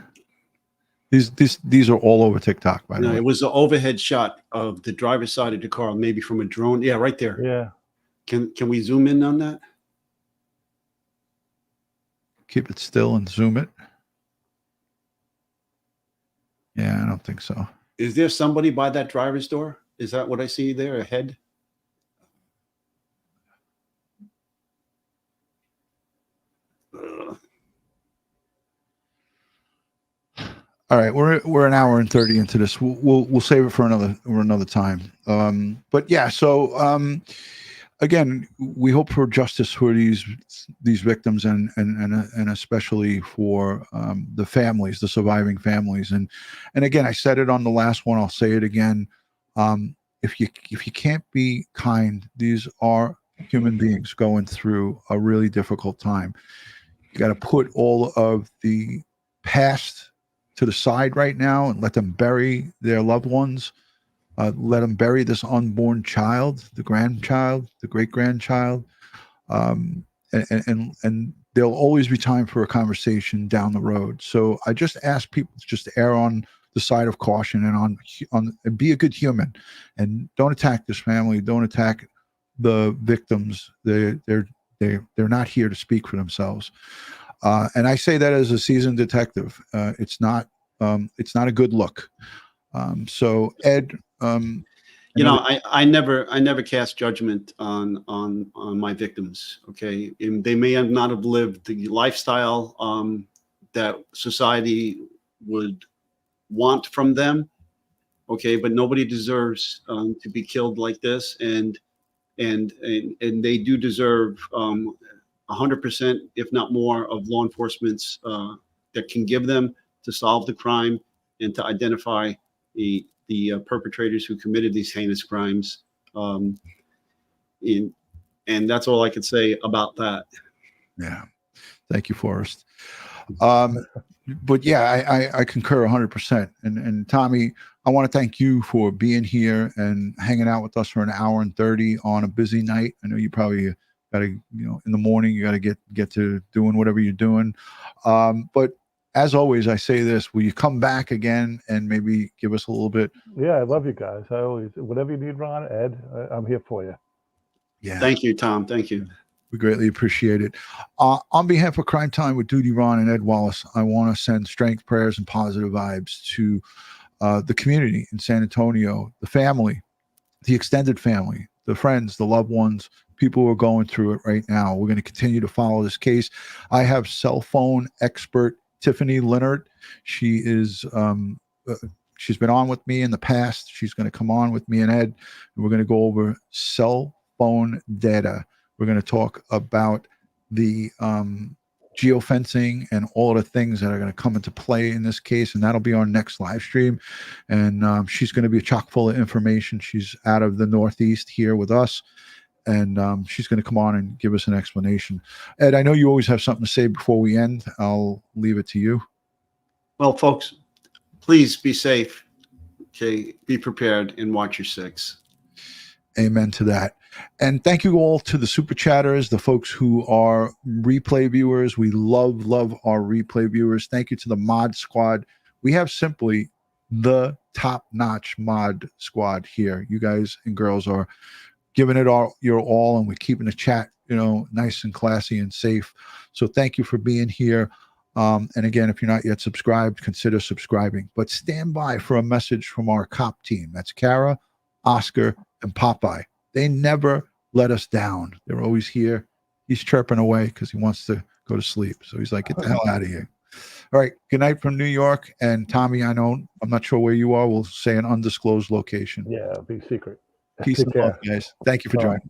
These are all over TikTok, by the No, way. it was an overhead shot of the driver's side of the car, maybe from a drone. Yeah, right there. Yeah. Can we zoom in on that? Keep it still and zoom it. Yeah, I don't think so. Is there somebody by that driver's door? Is that what I see there ahead? All right, we're an hour and 30 into this. We'll save it for another time. But yeah, so again, we hope for justice for these victims and especially for the families, the surviving families. And again, I said it on the last one. I'll say it again. If you can't be kind, these are human beings going through a really difficult time. You got to put all of the past to the side right now and let them bury their loved ones. Let them bury this unborn child, the grandchild, the great-grandchild. And there'll always be time for a conversation down the road. So I just ask people to just err on the side of caution and and be a good human, and don't attack this family. Don't attack the victims. They're not here to speak for themselves. And I say that as a seasoned detective. It's not a good look. So Ed, I never cast judgment on my victims. Okay, and they may not have lived the lifestyle that society would want from them. Okay, but nobody deserves to be killed like this, and they do deserve 100%, if not more, of law enforcement's that can give them to solve the crime and to identify the perpetrators who committed these heinous crimes. And that's all I could say about that. Yeah. Thank you, Forrest. But yeah, I concur 100%. And Tommy, I want to thank you for being here and hanging out with us for an hour and 30 on a busy night. I know you probably got to, in the morning, you got to get to doing whatever you're doing. But as always, I say this: will you come back again and maybe give us a little bit? Yeah, I love you guys. I always, whatever you need, Ron, Ed, I'm here for you. Yeah. Thank you, Tom. Thank you. We greatly appreciate it. On behalf of Crime Time with DutyRon and Ed Wallace, I want to send strength, prayers, and positive vibes to the community in San Antonio, the family, the extended family, the friends, the loved ones, people who are going through it right now. We're going to continue to follow this case. I have cell phone expert Tiffany Leonard. She is she's been on with me in the past. She's going to come on with me and Ed, and we're going to go over cell phone data. We're going to talk about the geofencing and all the things that are going to come into play in this case, and that'll be our next live stream. And she's going to be chock full of information. She's out of the Northeast here with us, and she's going to come on and give us an explanation. Ed, I know you always have something to say before we end. I'll leave it to you. Well, folks, please be safe. Okay, be prepared and watch your six. Amen to that. And thank you all to the super chatters, the folks who are replay viewers. We love our replay viewers. Thank you to the mod squad. We have simply the top-notch mod squad here. You guys and girls are giving it your all, and we're keeping the chat, nice and classy and safe. So thank you for being here. And again, if you're not yet subscribed, consider subscribing. But stand by for a message from our cop team. That's Kara, Oscar, and Popeye. They never let us down. They're always here. He's chirping away because he wants to go to sleep. So he's like, get the hell out of here. All right. Good night from New York. And Tommy, I'm not sure where you are. We'll say an undisclosed location. Yeah, big secret. Peace and love, guys. Thank you for joining.